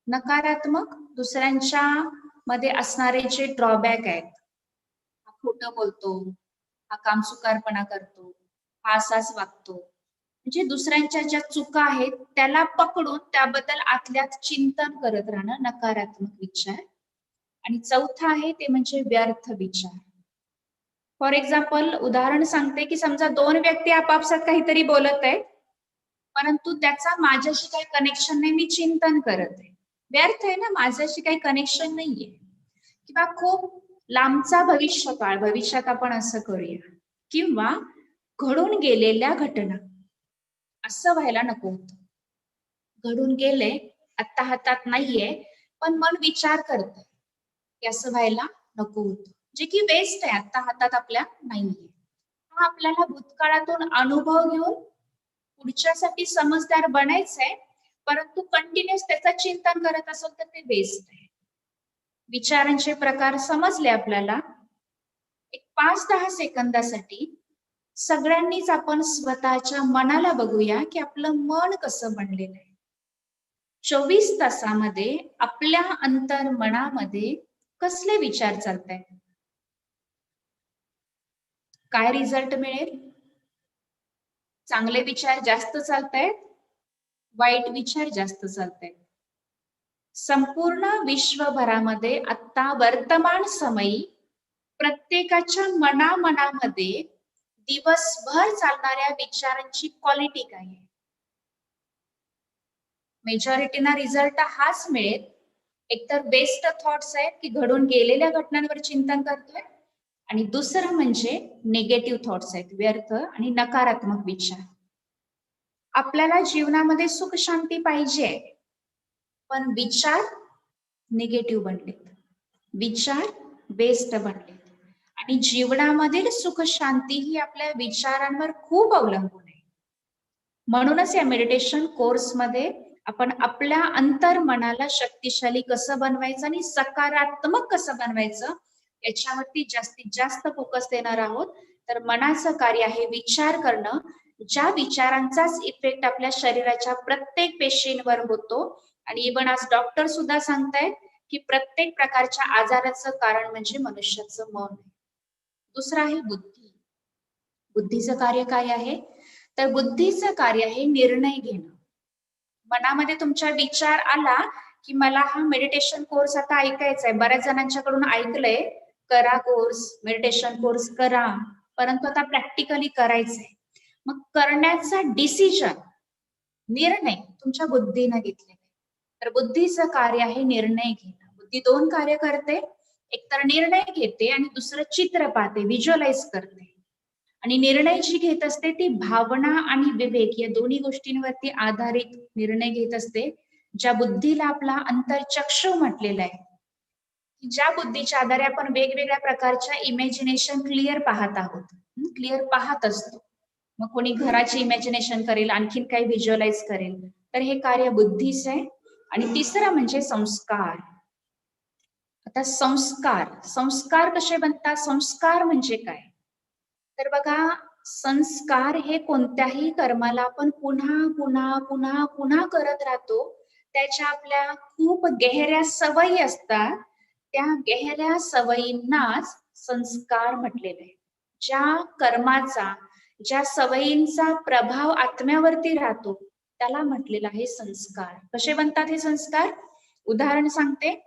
नकारात्मक दुसऱ्यांच्या मध्ये असणारे जे ड्रॉबॅक आहेत, हा खोटं बोलतो, हा कामचुकारपणा करतो, हा असाच वागतो, म्हणजे दुसऱ्यांच्या ज्या चुका आहेत त्याला पकडून त्याबद्दल आतल्यात चिंतन करत राहणं, नकारात्मक विचार. आणि चौथा आहे ते म्हणजे व्यर्थ विचार. फॉर एक्झाम्पल उदाहरण सांगते की समजा 2 व्यक्ती आपापसात काहीतरी बोलत आहेत, परंतु त्याचा माझ्याशी काही कनेक्शन नाही, मी चिंतन करत आहे. व्यर्थ आहे ना, माझ्याशी काही कनेक्शन नाहीये. किंवा खूप लांबचा भविष्यकाळ, भविष्यात आपण असं करूया, किंवा घडून गेलेल्या घटना, असं व्हायला नको होतं. घडून गेले, आत्ता हातात नाहीये, पण मन विचार करतंय की असं व्हायला नको होतं, जे की वेस्ट आहे, आत्ता हातात आपल्या नाहीये. हा आपल्याला भूतकाळातून अनुभव घेऊन पुढच्यासाठी समजदार बनायचंय, परंतु कंटिन्युअस त्याचं चिंतन करत असेल तर ते वेस्ट आहे. विचारांचे प्रकार समजले आपल्याला. एक 5-10 सेकंदासाठी सगळ्यांनीच आपण स्वतःच्या मनाला बघूया की आपलं मन कसं बनलेलं आहे. 24 तासामध्ये आपल्या अंतर्मनामध्ये कसले विचार चालतायत, काय रिझल्ट मिळेल? चांगले विचार जास्त चालतायत, वाईट विचार जास्त चालतायत. संपूर्ण विश्वभरामध्ये आता वर्तमान समयी प्रत्येकाच्या मनामध्ये दिवसभर चालणाऱ्या विचारांची क्वालिटी काय आहे? मेजॉरिटीना रिझल्ट हाच मिळेल, एकतर बेस्ट थॉट्स आहेत की घडून गेलेल्या घटनांवर चिंतन करतोय, आणि दुसरं म्हणजे निगेटिव्ह थॉट्स आहेत, व्यर्थ आणि नकारात्मक विचार. आपल्याला जीवनामध्ये सुख शांती पाहिजे, पण विचार निगेटिव्ह बनलेत, विचार बेस्ट बनलेत, आणि जीवनामधील सुख शांती ही आपल्या विचारांवर खूप अवलंबून आहे. म्हणूनच या मेडिटेशन कोर्समध्ये आपण आपल्या अंतर्मनाला शक्तिशाली कसं बनवायचं आणि सकारात्मक कसं बनवायचं याच्यावरती जास्तीत जास्त फोकस देणार आहोत. तर मनाचं कार्य आहे विचार करणं, ज्या विचारांचाच इफेक्ट आपल्या शरीराच्या प्रत्येक पेशींवर होतो. आणि इव्हन आज डॉक्टर सुद्धा सांगतायत की प्रत्येक प्रकारच्या आजाराचं कारण म्हणजे मनुष्याचं मन. दुसरं आहे बुद्धी. बुद्धीचं कार्य काय आहे? तर बुद्धीचं कार्य आहे निर्णय घेणं. मनामध्ये तुमचा विचार आला की मला हा मेडिटेशन कोर्स आता ऐकायचा आहे, बऱ्याच जणांच्याकडून ऐकलंय करा कोर्स, मेडिटेशन कोर्स करा, परंतु आता प्रॅक्टिकली करायचंय. मग करण्याचा डिसिजन, निर्णय तुमच्या बुद्धीने घेतलेला. तर बुद्धीचं कार्य आहे निर्णय घेणं. बुद्धी दोन कार्य करते, एक तर निर्णय घेते आणि दुसरं चित्र पाहते, व्हिज्युअलाइज करते. आणि निर्णय जी घेत असते ती भावना आणि विवेक या दोन्ही गोष्टींवरती आधारित निर्णय घेत असते. ज्या बुद्धीला आपला अंतर्चक्षु म्हटलेला आहे, ज्या बुद्धीच्या आधारे आपण वेगवेगळ्या प्रकारच्या इमॅजिनेशन क्लिअर पाहत आहोत, क्लिअर पाहत असतो. मग कोणी घराची इमॅजिनेशन करेल, आणखीन काही व्हिज्युअलाइज करेल, तर हे कार्य बुद्धीच आहे. आणि तिसरं म्हणजे संस्कार. आता संस्कार कसे बनतात? संस्कार म्हणजे काय? तर बघा, संस्कार हे कोणत्याही कर्माला आपण पुन्हा पुन्हा पुन्हा पुन्हा करत राहतो, त्याच्या आपल्या खूप गहऱ्या सवयी असतात, त्या गहऱ्या सवयींनाच संस्कार म्हटलेले आहे. ज्या कर्माचा, ज्या सवयींचा प्रभाव आत्म्यावरती राहतो त्याला म्हटलेला आहे संस्कार. कसे बनतात हे संस्कार? उदाहरण सांगते.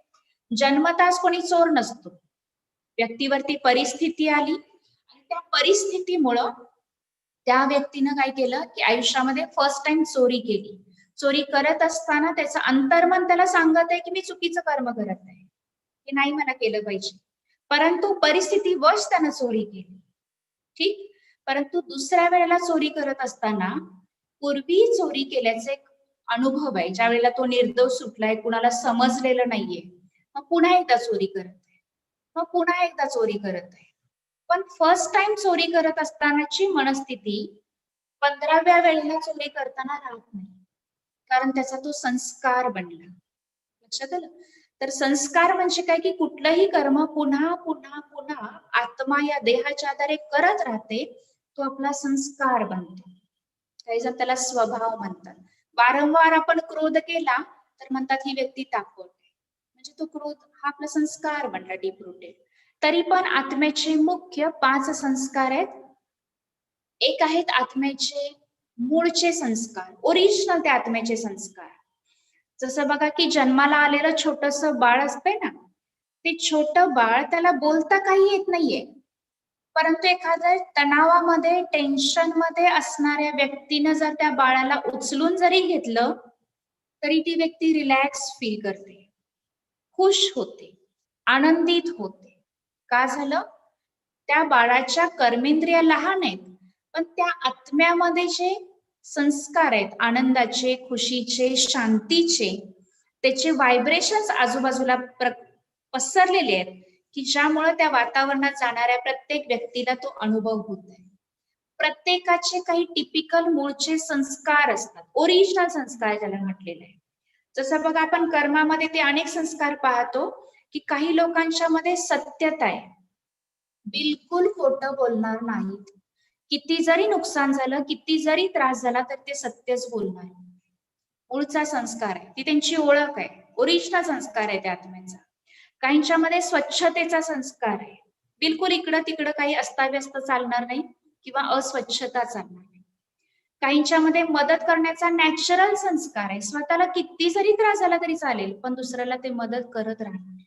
जन्मताच कोणी चोर नसतो, व्यक्तीवरती परिस्थिती आली आणि त्या परिस्थितीमुळं त्या व्यक्तीनं काय केलं की आयुष्यामध्ये फर्स्ट टाइम चोरी केली. चोरी करत असताना त्याचं अंतर्मन त्याला सांगत आहे की मी चुकीचं कर्म करत आहे, हे नाही मला केलं पाहिजे, परंतु परिस्थितीवश त्यानं चोरी केली. ठीक, परंतु दुसऱ्या वेळेला चोरी करत असताना पूर्वी चोरी केल्याचा एक अनुभव आहे, ज्या वेळेला तो निर्दोष सुटलाय, कुणाला समजलेलं नाहीये, मग पुन्हा एकदा चोरी करत आहे, मग पुन्हा एकदा चोरी करत आहे. पण फर्स्ट टाइम चोरी करत असतानाची मनस्थिती 15व्या वेळेला चोरी करताना राहत नाही, कारण त्याचा तो संस्कार बनला. लक्षात आलं? तर संस्कार म्हणजे काय की कुठलंही कर्म पुन्हा पुन्हा पुन्हा आत्मा या देहाच्या आधारे करत राहते, तो आपला संस्कार बनतो. काही जण त्याला स्वभाव म्हणतात. वारंवार आपण क्रोध केला तर म्हणतात ही व्यक्ती तापट आहे, म्हणजे तो क्रोध हा आपला संस्कार बनला, डीप रूटेड. तरी पण आत्म्याचे मुख्य 5 संस्कार आहेत. एक आहेत आत्म्याचे मूळचे संस्कार, ओरिजिनल ते आत्म्याचे संस्कार. जसं बघा की जन्माला आलेलं छोटस बाळ असतंय ना, ते छोटं बाळ, त्याला बोलता काही येत नाहीये, परंतु एखाद्या तणावामध्ये, टेन्शन मध्ये असणाऱ्या व्यक्तीनं जर त्या बाळाला उचलून जरी घेतलं तरी ती व्यक्ती रिलॅक्स फील करते, खुश होते, आनंदित होते. का झालं? त्या बाळाच्या कर्मेंद्रिया लहान आहेत, पण त्या आत्म्यामध्ये जे संस्कार आहेत, आनंदाचे, खुशीचे, शांतीचे, त्याचे व्हायब्रेशन्स आजूबाजूला पसरलेले आहेत की ज्यामुळे त्या वातावरणात जाणाऱ्या प्रत्येक व्यक्तीला तो अनुभव होत आहे. प्रत्येकाचे काही टिपिकल मूळचे संस्कार असतात, ओरिजिनल संस्कार ज्याला म्हटलेले आहे. जसं बघा, आपण कर्मामध्ये ते अनेक संस्कार पाहतो की काही लोकांच्या मध्ये सत्यता आहे, बिलकुल खोटं बोलणार नाहीत, किती जरी नुकसान झालं, किती जरी त्रास झाला, तर ते सत्यच बोलणार. मूळचा संस्कार आहे, ती त्यांची ओळख आहे, ओरिजिनल संस्कार आहे त्या आत्म्याचा. काहींच्यामध्ये स्वच्छतेचा संस्कार आहे, बिलकुल इकडं तिकडं काही अस्ताव्यस्त चालणार नाही किंवा अस्वच्छता चालणार नाही. काहींच्यामध्ये मदत करण्याचा नॅचरल संस्कार आहे, स्वतःला किती जरी त्रास झाला तरी चालेल, पण दुसऱ्याला ते मदत करत राहणार.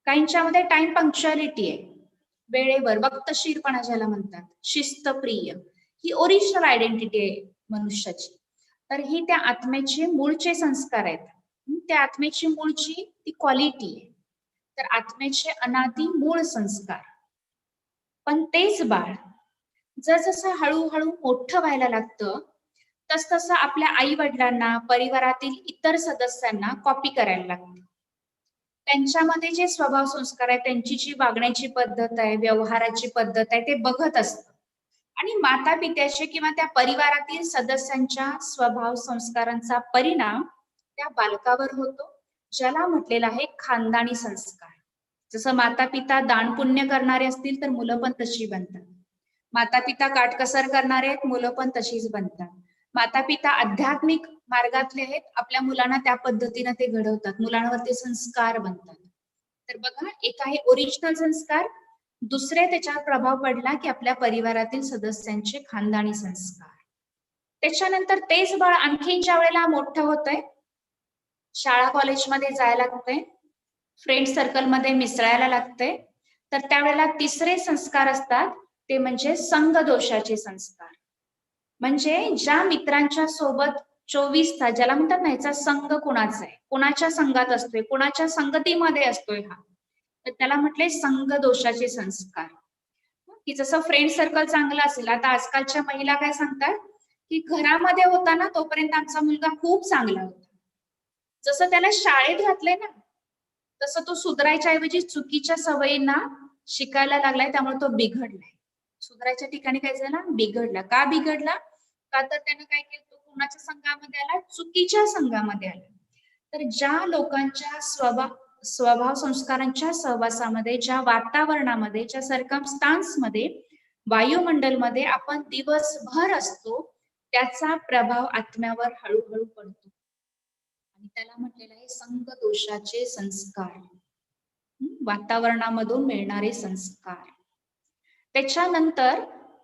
काहींच्यामध्ये टाइम पंक्च्युअलिटी आहे, वेळेवर वक्तशीरपणा ज्याला म्हणतात, शिस्तप्रिय, ही ओरिजिनल आयडेंटिटी आहे मनुष्याची. तर ही त्या आत्म्याचे मूळचे संस्कार आहेत. त्या आत्म्याची मूळची ती क्वालिटी आहे. तर आत्म्याचे अनादी मूळ संस्कार. पण तेच बाळ जसं हळूहळू मोठं व्हायला लागतं, तसतसं आपल्या आई वडिलांना, परिवारातील इतर सदस्यांना कॉपी करायला लागतं. त्यांच्यामध्ये जे स्वभाव संस्कार आहे, त्यांची जी वागण्याची पद्धत आहे, व्यवहाराची पद्धत आहे, ते बघत असतं. आणि माता पित्याचे किंवा त्या परिवारातील सदस्यांच्या स्वभाव संस्कारांचा परिणाम त्या बालकावर होतो, ज्याला म्हटलेला आहे खानदानी संस्कार. जसं माता पिता दान पुण्य करणारे असतील तर मुलं पण तशी बनतात. माता पिता काटकसर करणारे आहेत, मुलं पण तशीच बनतात. माता पिता आध्यात्मिक मार्गातले आहेत, आपल्या मुलांना त्या पद्धतीने ते घडवतात, मुलांवर ते संस्कार बनतात. तर बघा, एक आहे ओरिजिनल संस्कार, दुसरे त्याच्यावर प्रभाव पडला की आपल्या परिवारातील सदस्यांचे खानदानी संस्कार. त्याच्यानंतर तेच बाळ आणखीन ज्या वेळेला मोठं होतंय, शाळा कॉलेजमध्ये जायला लागतंय, फ्रेंड सर्कल मध्ये मिसळायला लागतंय, तर त्यावेळेला तिसरे संस्कार असतात, ते म्हणजे संग दोषाचे संस्कार. म्हणजे ज्या मित्रांच्या सोबत 24 तास, ज्याला म्हणतात ना, याचा संघ कुणाचा आहे, कोणाच्या संघात असतोय, कोणाच्या संगतीमध्ये असतोय हा, तर त्याला म्हटले संघ दोषाचे संस्कार. की जसं फ्रेंड सर्कल चांगलं असेल, आता आजकालच्या महिला काय सांगतात की घरामध्ये होता ना तोपर्यंत आमचा मुलगा खूप चांगला होता, जसं त्याला शाळेत घातलंय ना तसं तो सुधारायच्या ऐवजी चुकीच्या सवयींना शिकायला लागलाय, त्यामुळे तो बिघडलाय. सुधारायच्या ठिकाणी काय झालं, बिघडला. का बिघडला? का तर त्यानं काय केलं, तो कुणाच्या संघामध्ये आला, चुकीच्या संघामध्ये आला. तर ज्या लोकांच्या स्वभाव संस्कारांच्या सहवासामध्ये, ज्या वातावरणामध्ये, ज्या सर्कमस्टान्समध्ये, वायुमंडलमध्ये आपण दिवसभर असतो, त्याचा प्रभाव आत्म्यावर हळूहळू पडतो. आणि त्याला म्हटलेलं आहे संघ दोषाचे संस्कार, वातावरणामधून मिळणारे संस्कार. त्याच्यानंतर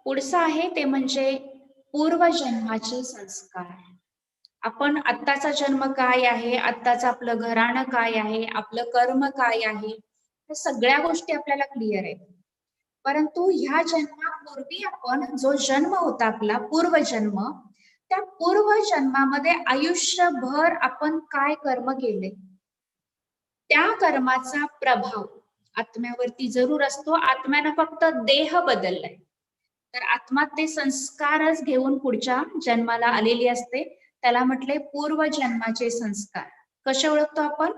पुढचं आहे ते म्हणजे पूर्वजन्माचे संस्कार. आपण आत्ताचा जन्म काय आहे, आत्ताचं आपलं घराणं काय आहे, आपलं कर्म काय आहे, या सगळ्या गोष्टी आपल्याला क्लिअर आहेत. परंतु ह्या जन्मापूर्वी आपण जो जन्म होता आपला पूर्वजन्म, त्या पूर्वजन्मामध्ये आयुष्यभर आपण काय कर्म केले, त्या कर्माचा प्रभाव आत्म्यावरती जरूर असतो. आत्म्यानं फक्त देह बदललाय, तर आत्मा ते संस्कारच घेऊन पुढच्या जन्माला आलेली असते. त्याला म्हटले पूर्वजन्माचे संस्कार. कसे ओळखतो आपण?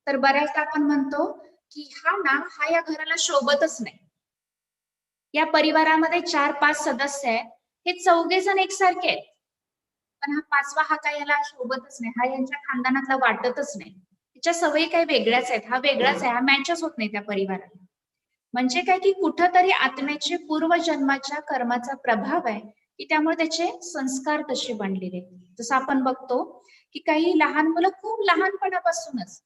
तर बऱ्याचदा आपण म्हणतो की हा या घराला शोभतच नाही, या परिवारामध्ये 4-5 सदस्य आहेत, हे 4 जण एकसारखे आहेत, पण हा 5वा हा काय याला शोभतच नाही, हा यांच्या खानदानातला वाटतच नाही, तिच्या सवयी काही वेगळ्याच आहेत, हा वेगळाच आहे, हा मॅचच होत नाही त्या परिवाराला. म्हणजे काय की कुठंतरी आत्म्याचे पूर्वजन्माच्या कर्माचा प्रभाव आहे की त्यामुळे त्याचे संस्कार तसे बनलेले. जसं आपण बघतो की काही लहान मुलं खूप लहानपणापासूनच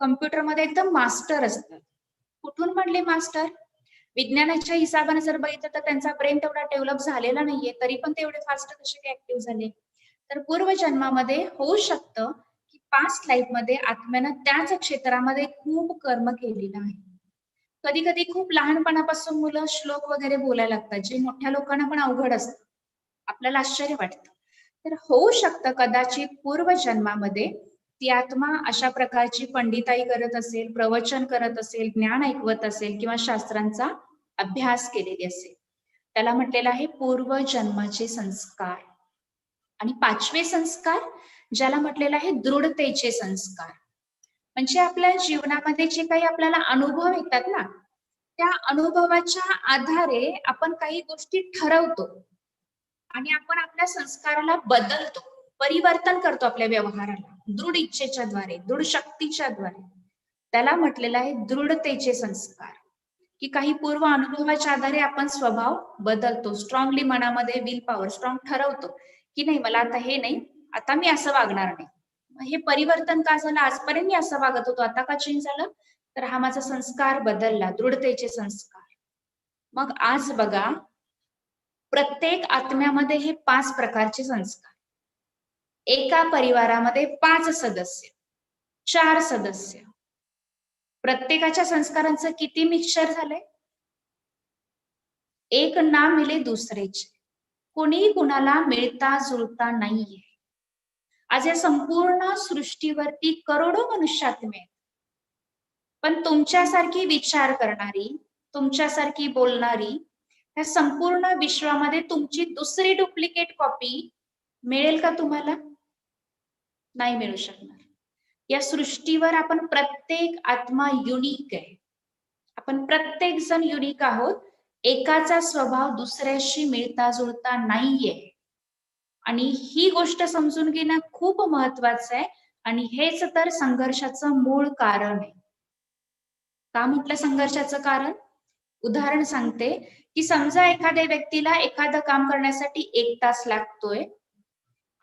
कम्प्युटरमध्ये एकदम मास्टर असतात. कुठून बनले मास्टर? विज्ञानाच्या हिसाबाने जर बघितलं तर त्यांचा ब्रेन तेवढा डेव्हलप झालेला नाहीये, तरी पण तेवढे फास्ट कसे काय ऍक्टिव्ह झाले? तर पूर्वजन्मामध्ये होऊ शकतं की पास्ट लाईफ मध्ये आत्म्यानं त्याच क्षेत्रामध्ये खूप कर्म केलेलं आहे. कधी कधी खूप लहानपणापासून मुलं श्लोक वगैरे बोलायला लागतात, जे मोठ्या लोकांना पण अवघड असतं, आपल्याला आश्चर्य वाटतं. तर होऊ शकतं कदाचित पूर्वजन्मामध्ये ती आत्मा अशा प्रकारची पंडिताई करत असेल, प्रवचन करत असेल, ज्ञान ऐकवत असेल किंवा शास्त्रांचा अभ्यास केलेली असेल. त्याला म्हटलेलं आहे पूर्वजन्माचे संस्कार. आणि 5वे संस्कार ज्याला म्हटलेलं आहे दृढतेचे संस्कार. म्हणजे आपल्या जीवनामध्ये जे काही आपल्याला अनुभव येतात ना, त्या अनुभवाच्या आधारे आपण काही गोष्टी ठरवतो आणि आपण आपल्या संस्काराला बदलतो, परिवर्तन करतो आपल्या व्यवहाराला दृढ इच्छेच्या द्वारे, दृढ शक्तीच्या द्वारे. त्याला म्हटलेलं आहे दृढतेचे संस्कार. की काही पूर्व अनुभवाच्या आधारे आपण स्वभाव बदलतो. स्ट्रॉंगली मनामध्ये विल पॉवर स्ट्रॉंग ठरवतो की नाही, मला आता हे नाही, आता मी असं वागणार नाही. हे परिवर्तन का झालं? आजपर्यंत मी असं वागत होतो, आता का चेंज झालं? तर हा माझा संस्कार बदलला, दृढतेचे संस्कार. मग आज बघा, प्रत्येक आत्म्यामध्ये हे 5 प्रकारचे संस्कार. एका परिवारामध्ये 5 सदस्य, 4 सदस्य, प्रत्येकाच्या संस्कारांचं किती मिक्सचर झालंय? एक ना मिले दुसरेचे. कोणी कुणाला मिळता जुळता नाहीये. आज या संपूर्ण सृष्टीवरती करोडो मनुष्यात्मे आहेत, पण तुमच्यासारखी विचार करणारी, तुमच्यासारखी बोलणारी, या संपूर्ण विश्वामध्ये तुमची दुसरी डुप्लिकेट कॉपी मिळेल का तुम्हाला? नाही मिळू शकणार. या सृष्टीवर आपण प्रत्येक आत्मा युनिक आहे. आपण प्रत्येक जण युनिक आहोत. एकाचा स्वभाव दुसऱ्याशी मिळता जुळता नाहीये. आणि ही गोष्ट समजून घेणं खूप महत्वाचं आहे. आणि हेच तर संघर्षाचं मूळ कारण आहे. का म्हटलं संघर्षाचं कारण? उदाहरण सांगते की समजा एखाद्या व्यक्तीला एखादं काम करण्यासाठी 1 तास लागतोय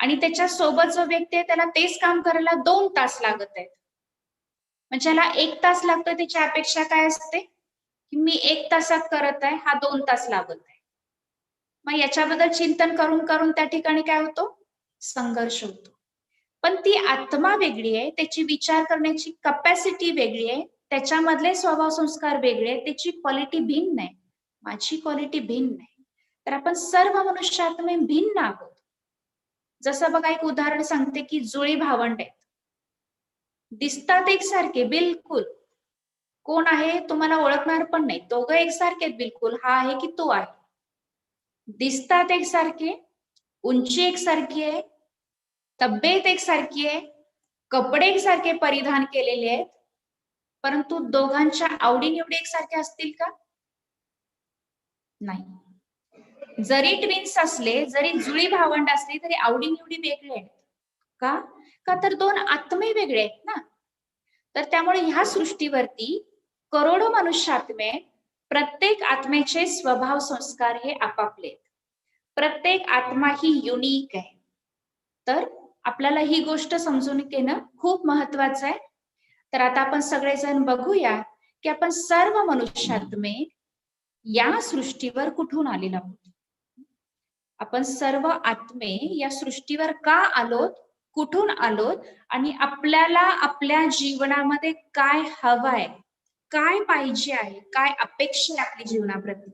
आणि त्याच्या सोबत जो व्यक्ती आहे त्याला तेच काम करायला 2 तास लागत आहेत. म्हणजे ज्याला 1 तास लागतोय त्याची अपेक्षा काय असते की मी 1 तासात करत आहे, हा 2 तास लागत आहे. मग याच्याबद्दल चिंतन करून करून त्या ठिकाणी काय होतो? संघर्ष होतो. पण ती आत्मा वेगळी आहे, त्याची विचार करण्याची कपॅसिटी वेगळी आहे, त्याच्यामधले स्वभाव संस्कार वेगळे आहेत, त्याची क्वालिटी भिन्न आहे, माझी क्वालिटी भिन्न आहे. तर आपण सर्व मनुष्यात्मे भिन्न आहोत. जसं बघा, एक उदाहरण सांगते की जुळी भावंड आहेत, दिसतात एकसारखे बिलकुल, कोण आहे तुम्हाला ओळखणार पण नाही, दोघं एकसारखे आहेत बिलकुल, हा आहे की तो आहे. दिसतात एकसारखे, उंची एकसारखी आहे, तब्येत एकसारखी आहे, कपडे एकसारखे परिधान केलेले आहेत, परंतु दोघांच्या आवडीनिवडी एकसारख्या असतील का? नाही. जरी ट्विन्स असले, जरी जुळी भावंड असली तरी आवडीनिवडी वेगळे आहेत. का? का तर 2 आत्मे वेगळे आहेत ना. तर त्यामुळे ह्या सृष्टीवरती करोडो मनुष्यात्मे, प्रत्येक आत्मेचे स्वभाव संस्कार हे आपापले. प्रत्येक आत्मा ही युनिक आहे. तर आपल्याला ही गोष्ट समजून घेणं खूप महत्वाचं आहे. तर आता आपण सगळेजण बघूया की आपण सर्व मनुष्यात्मे या सृष्टीवर कुठून आलेलो आहोत. आपण सर्व आत्मे या सृष्टीवर का आलोत, कुठून आलोत आणि आपल्याला आपल्या जीवनामध्ये काय हवंय, काय पाहिजे आहे, काय अपेक्षा आहे आपल्या जीवनाप्रती.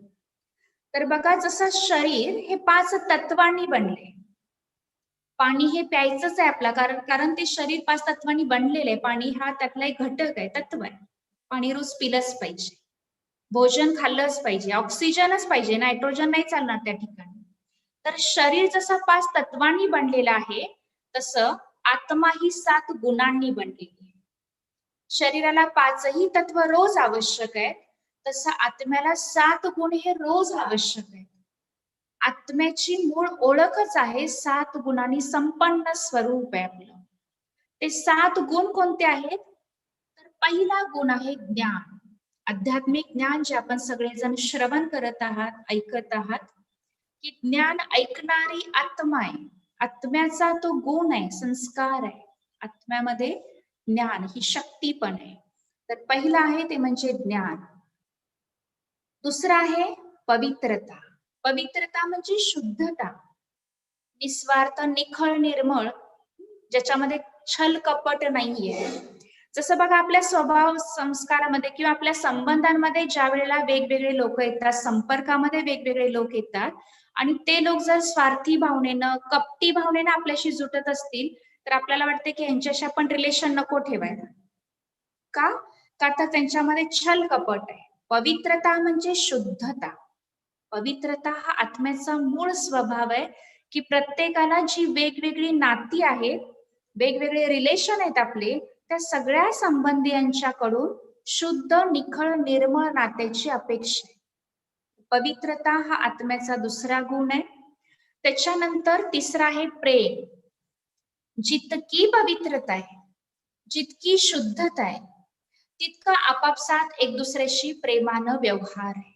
तर बघा, जसं शरीर हे 5 तत्वांनी बनले. पाणी हे प्यायचंच आहे आपला, कारण ते शरीर 5 तत्वांनी बनलेलं आहे. पाणी हा त्यातला एक घटक आहे, तत्व आहे. पाणी रोज पिलंच पाहिजे, भोजन खाल्लंच पाहिजे, ऑक्सिजनच पाहिजे, नायट्रोजन नाही चालणार त्या ठिकाणी. तर शरीर जसं 5 तत्वांनी बनलेलं आहे, तसं आत्मा ही 7 गुणांनी बनलेली आहे. शरीराला 5ही तत्व रोज आवश्यक आहेत, तसं आत्म्याला 7 गुण हे रोज आवश्यक आहेत. आत्म्याची मूळ ओळखच आहे 7 गुणांनी संपन्न स्वरूप आहे आपलं. ते 7 गुण कोणते आहेत? तर पहिला गुण आहे ज्ञान, आध्यात्मिक ज्ञान, जे आपण सगळेजण श्रवण करत आहात, ऐकत आहात. की ज्ञान ऐकणारी आत्मा आहे. आत्म्याचा तो गुण आहे, संस्कार आहे. आत्म्यामध्ये ज्ञान ही शक्ती पण आहे. तर पहिला आहे ते म्हणजे ज्ञान. दुसरा आहे पवित्रता. पवित्रता म्हणजे शुद्धता, निस्वार्थ, निखळ, निर्मळ, ज्याच्यामध्ये छल कपट नाहीये. जसं बघा, आपल्या स्वभाव संस्कारामध्ये किंवा आपल्या संबंधांमध्ये ज्या वेळेला वेगवेगळे लोक येतात, संपर्कामध्ये वेगवेगळे लोक येतात आणि ते लोक जर स्वार्थी भावनेनं, कपटी भावनेनं आपल्याशी जुटत असतील, तर आपल्याला वाटते की यांच्याशी आपण रिलेशन नको ठेवायला. का? का तर त्यांच्यामध्ये छल कपट आहे. पवित्रता म्हणजे शुद्धता. पवित्रता हा आत्म्याचा मूळ स्वभाव आहे की प्रत्येकाला जी वेगवेगळी नाती आहेत, वेगवेगळे रिलेशन आहेत आपले, त्या सगळ्या संबंधियांच्याकडून शुद्ध, निखळ, निर्मळ नात्याची अपेक्षा आहे. पवित्रता हा आत्म्याचा दुसरा गुण आहे. त्याच्यानंतर तिसरा आहे प्रेम. जितकी पवित्रता आहे, जितकी शुद्धता आहे, तितकं आपापसात एक दुसऱ्याशी प्रेमानं व्यवहार आहे,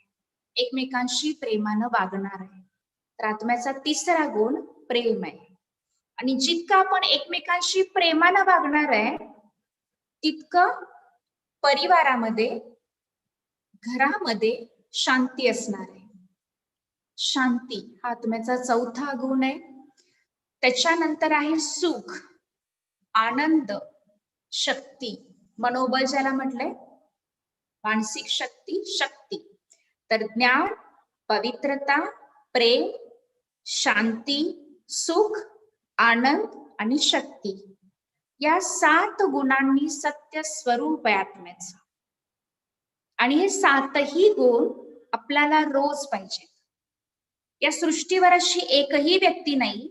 एकमेकांशी प्रेमानं वागणार आहे. तर आत्म्याचा तिसरा गुण प्रेम आहे. आणि जितकं आपण एकमेकांशी प्रेमानं वागणार आहे, तितकं परिवारामध्ये, घरामध्ये शांती असणार आहे. शांती हा आत्म्याचा चौथा गुण आहे. त्याच्यानंतर आहे सुख, आनंद, शक्ती. मनोबल ज्याला म्हटलंय, मानसिक शक्ती, शक्ती. तर ज्ञान, पवित्रता, प्रेम, शांती, सुख, आनंद आणि शक्ती या 7 गुणांनी सत्य स्वरूप आहे आत्म्याचं. आणि हे 7ही गुण आपल्याला रोज पाहिजेत. या सृष्टीवर अशी एकही व्यक्ती नाही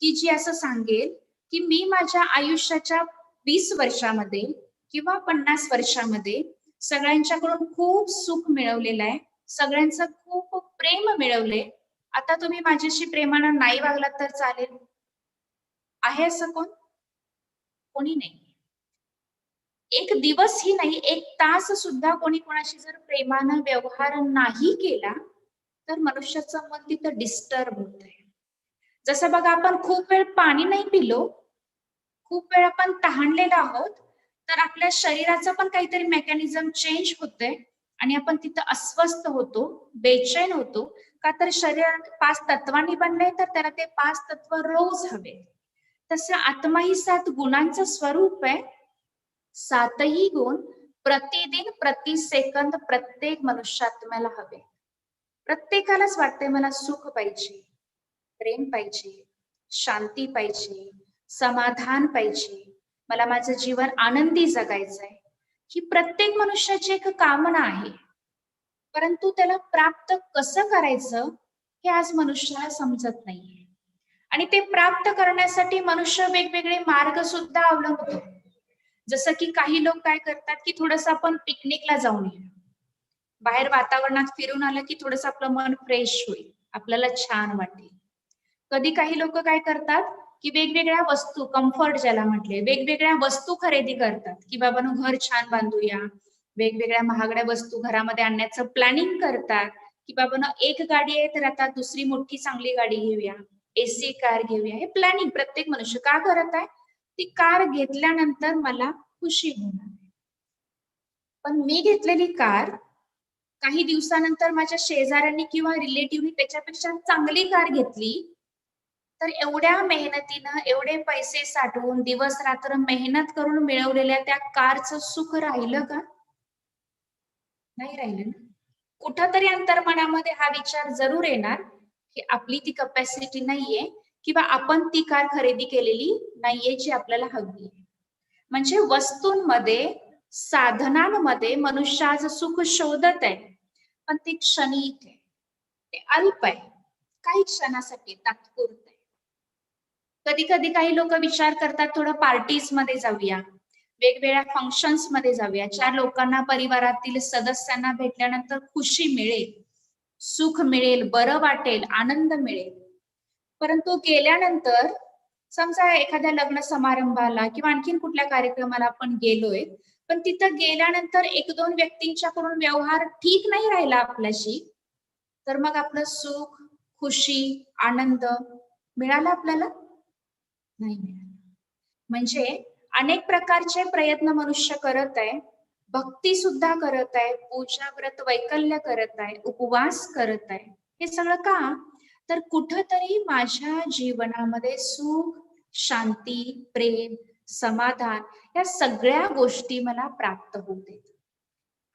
की जी असं सांगेल की मी माझ्या आयुष्याच्या 20 वर्षामध्ये किंवा 50 वर्षामध्ये सगळ्यांच्याकडून खूप सुख मिळवलेलं आहे, सगळ्यांचं खूप प्रेम मिळवले, आता तुम्ही माझ्याशी प्रेमानं नाही वागलात तर चालेल. आहे असं कोण? कोणी नाही. एक दिवस ही नाही, एक तास सुद्धा कोणी कोणाशी जर प्रेमानं व्यवहार नाही केला तर मनुष्याचं मन तिथं डिस्टर्ब होत आहे. जसं बघा, आपण खूप वेळ पाणी नाही पिलो, खूप वेळ आपण तहानलेलो आहोत, तर आपल्या शरीराचं पण काहीतरी मेकॅनिझम चेंज होतंय आणि आपण तिथं अस्वस्थ होतो, बेचैन होतो. का तर शरीर 5 तत्वांनी बनलंय, तर त्याला ते 5 तत्व रोज हवे. तसं आत्मा ही 7 गुणांचं स्वरूप आहे. 7ही गुण प्रतिदिन, प्रति सेकंद प्रत्येक मनुष्यात्म्याला हवे. प्रत्येकालाच वाटतंय मला सुख पाहिजे, प्रेम पाहिजे, शांती पाहिजे, समाधान पाहिजे, मला माझं जीवन आनंदी जगायचंय. ही प्रत्येक मनुष्याची एक कामना आहे. परंतु त्याला प्राप्त कसं करायचं हे आज मनुष्याला समजत नाहीये. आणि ते प्राप्त करण्यासाठी मनुष्य वेगवेगळे मार्ग सुद्धा अवलंबतो. जसं की काही लोक काय करतात की थोडंसं आपण पिकनिकला जाऊन येऊ, बाहेर वातावरणात फिरून आलं की थोडंसं आपलं मन फ्रेश होईल, आपल्याला छान वाटेल. कधी काही लोक काय करतात की वेगवेगळ्या वस्तू, कम्फर्ट ज्याला म्हटले, वेगवेगळ्या वस्तू खरेदी करतात की बाबांनो घर छान बांधूया, वेगवेगळ्या महागड्या वस्तू घरामध्ये आणण्याचं प्लॅनिंग करतात की बाबांनो एक गाडी आहे तर आता दुसरी मोठी चांगली गाडी घेऊया, एसी कार घेऊया. हे प्लॅनिंग प्रत्येक मनुष्य का करत आहे? ती कार घेतल्यानंतर मला खुशी होणार. पण मी घेतलेली कार काही दिवसानंतर माझ्या शेजाऱ्यांनी किंवा रिलेटिव्हनी त्याच्यापेक्षा चांगली कार घेतली, तर एवढ्या मेहनतीनं, एवढे पैसे साठवून, दिवस रात्र मेहनत करून मिळवलेल्या त्या कारचं सुख राहिलं का? नाही राहिलं ना. कुठंतरी अंतर्मनामध्ये हा विचार जरूर येणार की आपली ती कपॅसिटी नाहीये किंवा आपण ती कार खरेदी केलेली नाहीये जी आपल्याला हवी. म्हणजे वस्तूंमध्ये, साधनांमध्ये मनुष्य आज सुख शोधत आहे, पण ते क्षणिक आहे, ते अल्प आहे, काही क्षणासाठी, तात्पुरतं आहे. कधी कधी काही लोक विचार करतात थोडं पार्टीज मध्ये जाऊया, वेगवेगळ्या फंक्शन्स मध्ये जाऊया, 4 लोकांना, परिवारातील सदस्यांना भेटल्यानंतर खुशी मिळेल, सुख मिळेल, बरं वाटेल, आनंद मिळेल. परंतु गेल्यानंतर समजा एखाद्या लग्न समारंभाला किंवा आणखीन कुठल्या कार्यक्रमाला आपण गेलोय, पण तिथं गेल्यानंतर 1-2 व्यक्तींच्याकडून व्यवहार ठीक नाही राहिला आपल्याशी, तर मग आपलं सुख, खुशी, आनंद मिळाला आपल्याला? नाही मिळाला. म्हणजे अनेक प्रकारचे प्रयत्न मनुष्य करत आहे, भक्ती सुद्धा करत आहे, पूजा, व्रत, वैकल्य करत आहे, उपवास करत आहे. हे सगळं का? तर कुठंतरी माझ्या जीवनामध्ये सुख, शांती, प्रेम, समाधान या सगळ्या गोष्टी मला प्राप्त होते.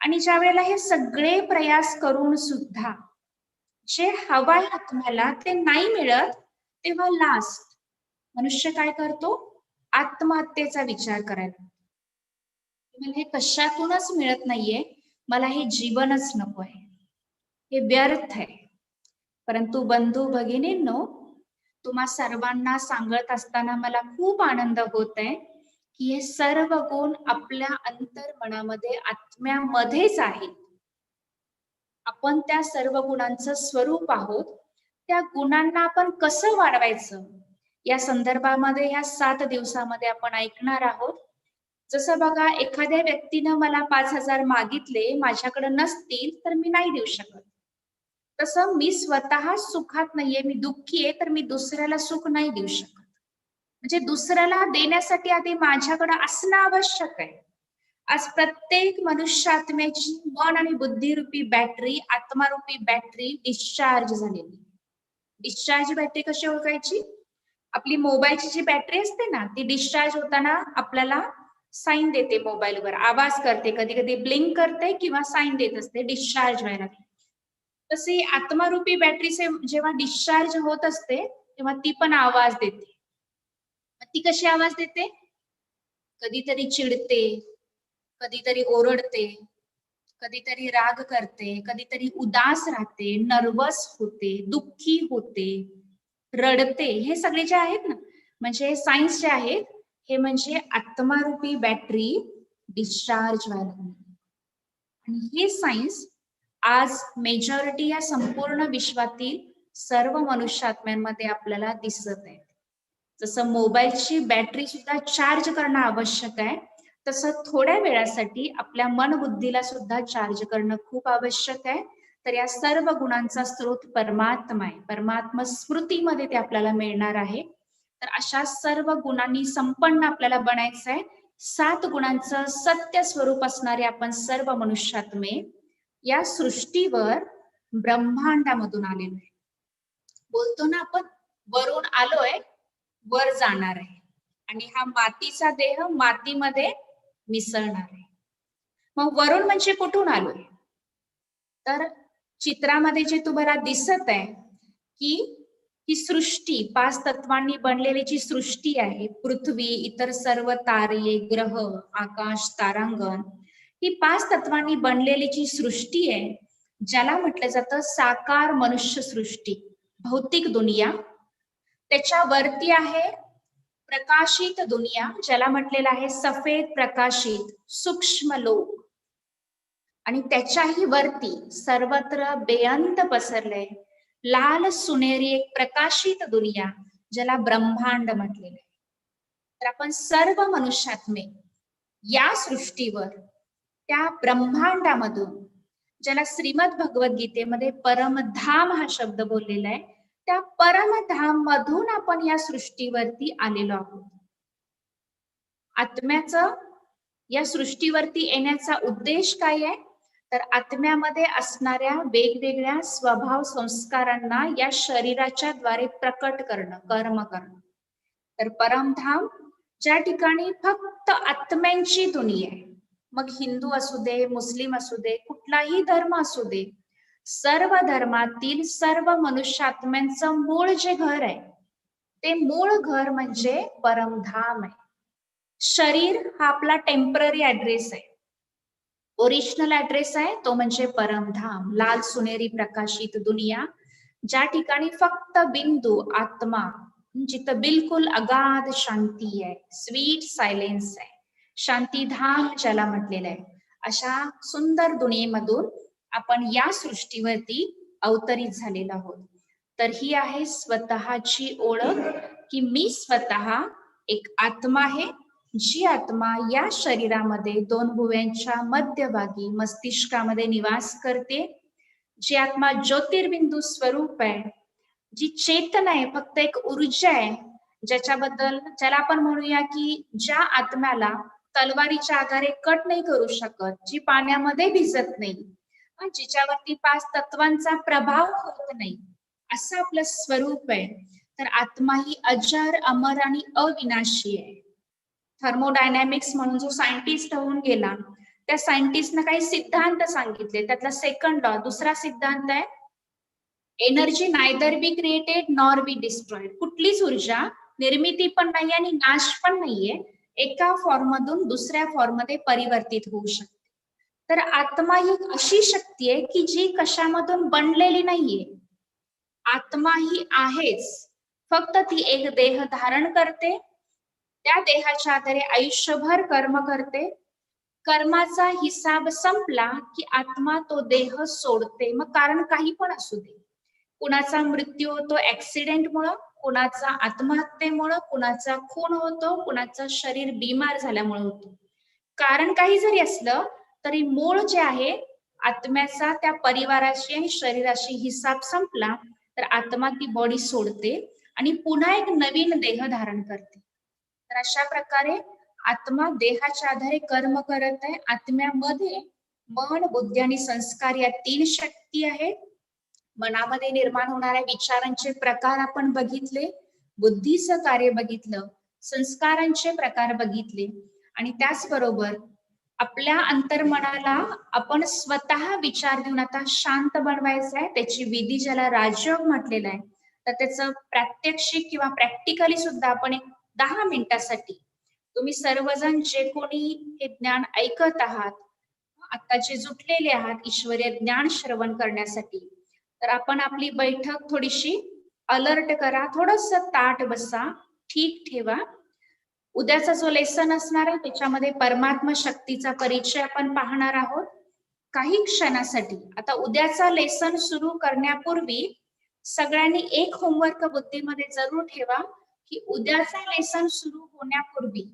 आणि ज्या वेळेला हे सगळे प्रयास करून सुद्धा जे हवाय आत्म्याला ते नाही मिळत, तेव्हा लास्ट मनुष्य काय करतो? आत्महत्येचा विचार करायला. मला हे कशातूनच मिळत नाहीये, मला हे जीवनच नको आहे, हे व्यर्थ आहे. परंतु बंधू भगिनींनो, तुम्हा सर्वांना सांगत असताना मला खूप आनंद होत आहे की हे सर्व गुण आपल्या अंतर्मनामध्ये, आत्म्यामध्येच आहेत. आपण त्या सर्व गुणांचं स्वरूप आहोत. त्या गुणांना आपण कसं वाढवायचं या संदर्भामध्ये ह्या 7 दिवसामध्ये आपण ऐकणार आहोत. जसं बघा, एखाद्या व्यक्तीनं मला 5,000 मागितले, माझ्याकडे नसतील तर मी नाही देऊ शकत. तसं मी स्वतः सुखात नाहीये, मी दुःखी आहे, तर मी दुसऱ्याला सुख नाही देऊ शकत. म्हणजे दुसऱ्याला देण्यासाठी आधी माझ्याकडे असणं आवश्यक आहे. आज प्रत्येक मनुष्यात्म्याची मन आणि बुद्धिरूपी बॅटरी, आत्मारूपी बॅटरी डिस्चार्ज झालेली. डिस्चार्ज बॅटरी कशी ओळखायची? आपली मोबाईलची जी बॅटरी असते ना, ती डिस्चार्ज होताना आपल्याला साईन देते, मोबाईलवर आवाज करते, कधी कधी ब्लिंक करते किंवा साईन देत असते डिस्चार्ज व्हायला. तशी आत्मारूपी बॅटरी जेव्हा डिस्चार्ज होत असते तेव्हा ती पण आवाज देते. ती कशी आवाज देते? कधीतरी चिडते, कधीतरी ओरडते, कधीतरी राग करते, कधीतरी उदास राहते, नर्वस होते, दुःखी होते, रडते. हे सगळे जे आहेत ना, म्हणजे सायन्स जे आहेत, हे म्हणजे आत्मारूपी बॅटरी डिस्चार्ज व्हायला. आणि हे सायन्स आज मेजॉरिटी या संपूर्ण विश्वातील सर्व मनुष्यात्म्यांमध्ये आपल्याला दिसत आहे. जसं मोबाईलची बॅटरी सुद्धा चार्ज करणं आवश्यक आहे, तसं थोड्या वेळासाठी आपल्या मनबुद्धीला सुद्धा चार्ज करणं खूप आवश्यक आहे. तर या सर्व गुणांचा स्रोत परमात्मा आहे. परमात्मा स्मृतीमध्ये ते आपल्याला मिळणार आहे. तर अशा सर्व गुणांनी संपन्न आपल्याला बनायचं आहे. 7 गुणांचं सत्य स्वरूप असणारे आपण सर्व मनुष्यात्मे या सृष्टीवर ब्रह्मांडामधून आलेलो आहे. बोलतो ना आपण, वरून आलोय, वर जाणार आहे. आणि हा मातीचा देह मातीमध्ये मिसळणार आहे. मग वरून म्हणजे कुठून आलोय? तर चित्रामध्ये जे तुम्हाला दिसत आहे की ही सृष्टी 5 तत्वांनी बनलेली जी सृष्टी आहे, पृथ्वी, इतर सर्व तारे, ग्रह, आकाश, तारांगण, ही 5 तत्वांनी बनलेली जी सृष्टी आहे, ज्याला म्हटलं जातं साकार मनुष्य सृष्टी, भौतिक दुनिया. त्याच्यावरती आहे प्रकाशित दुनिया, ज्याला म्हटलेलं आहे सफेद प्रकाशित सूक्ष्म लोक. आणि त्याच्याही वरती सर्वत्र बेअंत पसरलंय लाल सुनेरी एक प्रकाशित दुनिया, ज्याला ब्रह्मांड म्हटलेलं आहे. तर आपण सर्व मनुष्यात्मे या सृष्टीवर त्या ब्रह्मांडामधून, ज्याला श्रीमद भगवद्गीतेमध्ये परमधाम हा शब्द बोललेला आहे, त्या परमधाम मधून आपण या सृष्टीवरती आलेलो आहोत. आत्म्याचं या सृष्टीवरती येण्याचा उद्देश काय आहे? तर आत्म्यामध्ये असणाऱ्या वेगवेगळ्या स्वभाव संस्कारांना या शरीराच्या द्वारे प्रकट करणं, कर्म करणं. तर परमधाम ज्या ठिकाणी फक्त आत्म्यांची दुनिया आहे, मग हिंदू असू दे, मुस्लिम असू दे, कुठलाही धर्म असू दे, सर्व धर्मातील सर्व मनुष्यात्म्यांचं मूळ जे घर आहे, ते मूळ घर म्हणजे परमधाम आहे. शरीर हा आपला टेम्पररी ऍड्रेस आहे. ओरिजिनल ऍड्रेस आहे तो म्हणजे परमधाम, लाल सुनेरी प्रकाशित दुनिया, ज्या ठिकाणी फक्त बिंदू आत्मा, जिथं बिलकुल अगाध शांती आहे, स्वीट सायलेन्स आहे, शांतीधाम ज्याला म्हटलेलं आहे. अशा सुंदर दुनियेमधून आपण या सृष्टीवरती अवतरित झालेलो आहोत. तर ही आहे स्वतःची ओळख, की मी स्वतः एक आत्मा आहे, जी आत्मा या शरीरामध्ये 2 भुवयांच्या मध्यभागी मस्तिष्कामध्ये निवास करते, जी आत्मा ज्योतिर्बिंदू स्वरूप आहे, जी चेतना आहे, फक्त एक ऊर्जा आहे, ज्याला आपण म्हणूया की ज्या आत्म्याला तलवारीच्या आधारे कट नाही करू शकत, जी पाण्यामध्ये भिजत नाही, जिच्यावरती 5 तत्वांचा प्रभाव होत नाही, असं आपलं स्वरूप आहे. तर आत्मा ही अजर, अमर आणि अविनाशी आहे. थर्मोडायनॅमिक्स म्हणून जो सायंटिस्ट होऊन गेला, त्या सायंटिस्टनं काही सिद्धांत सांगितले. त्यातला सेकंड लॉ, दुसरा सिद्धांत आहे energy neither be created nor be destroyed. कुठलीच ऊर्जा निर्मिती पण नाही आणि नाश पण नाहीये, एका फॉर्म मधून दुसऱ्या फॉर्म मध्ये परिवर्तित होऊ शकते. तर आत्मा ही अशी शक्ती आहे की जी कशामधून बनलेली नाहीये. आत्मा ही आहेच, फक्त ती एक देह धारण करते, त्या देहाच्या आधारे आयुष्यभर कर्म करते. कर्माचा हिसाब संपला की आत्मा तो देह सोडते. मग कारण काही पण असू दे, कुणाचा मृत्यू होतो ऍक्सिडेंटमुळं, कुणाचा आत्महत्येमुळं, कुणाचा खून होतो, कुणाचं शरीर बिमार झाल्यामुळे होतो. कारण काही जरी असलं तरी मूळ जे आहे आत्म्याचा त्या परिवाराशी आणि शरीराशी हिसाब संपला तर आत्मा ती बॉडी सोडते आणि पुन्हा एक नवीन देह धारण करते. तर अशा प्रकारे आत्मा देहाच्या आधारे कर्म करत आहे. आत्म्यामध्ये मन, बुद्धी आणि संस्कार या 3 शक्ती आहेत. मनामध्ये निर्माण होणाऱ्या विचारांचे प्रकार आपण बघितले, बुद्धीचं कार्य बघितलं, संस्कारांचे प्रकार बघितले आणि त्याचबरोबर आपल्या अंतर्मनाला आपण स्वतः विचार देऊन आता शांत बनवायचं आहे. त्याची विधी ज्याला राजयोग म्हटलेला आहे, तर त्याचं प्रात्यक्षिक किंवा प्रॅक्टिकली सुद्धा आपण एक 10 मिनिटासाठी तुम्ही सर्वजण जे कोणी हे ज्ञान ऐकत आहात, आता जे जुटलेले आहात ईश्वरीय ज्ञान श्रवण करण्यासाठी, तर आपण आपली बैठक थोडीशी अलर्ट करा, थोडस ताट बसा, ठीक ठेवा. उद्याचा जो लेसन असणार आहे त्याच्यामध्ये परमात्मा शक्तीचा परिचय आपण पाहणार आहोत काही क्षणासाठी. आता उद्याचा लेसन सुरू करण्यापूर्वी सगळ्यांनी एक होमवर्क बुद्धीमध्ये जरूर ठेवा की उद्याचा लेसन सुरू होण्यापूर्वी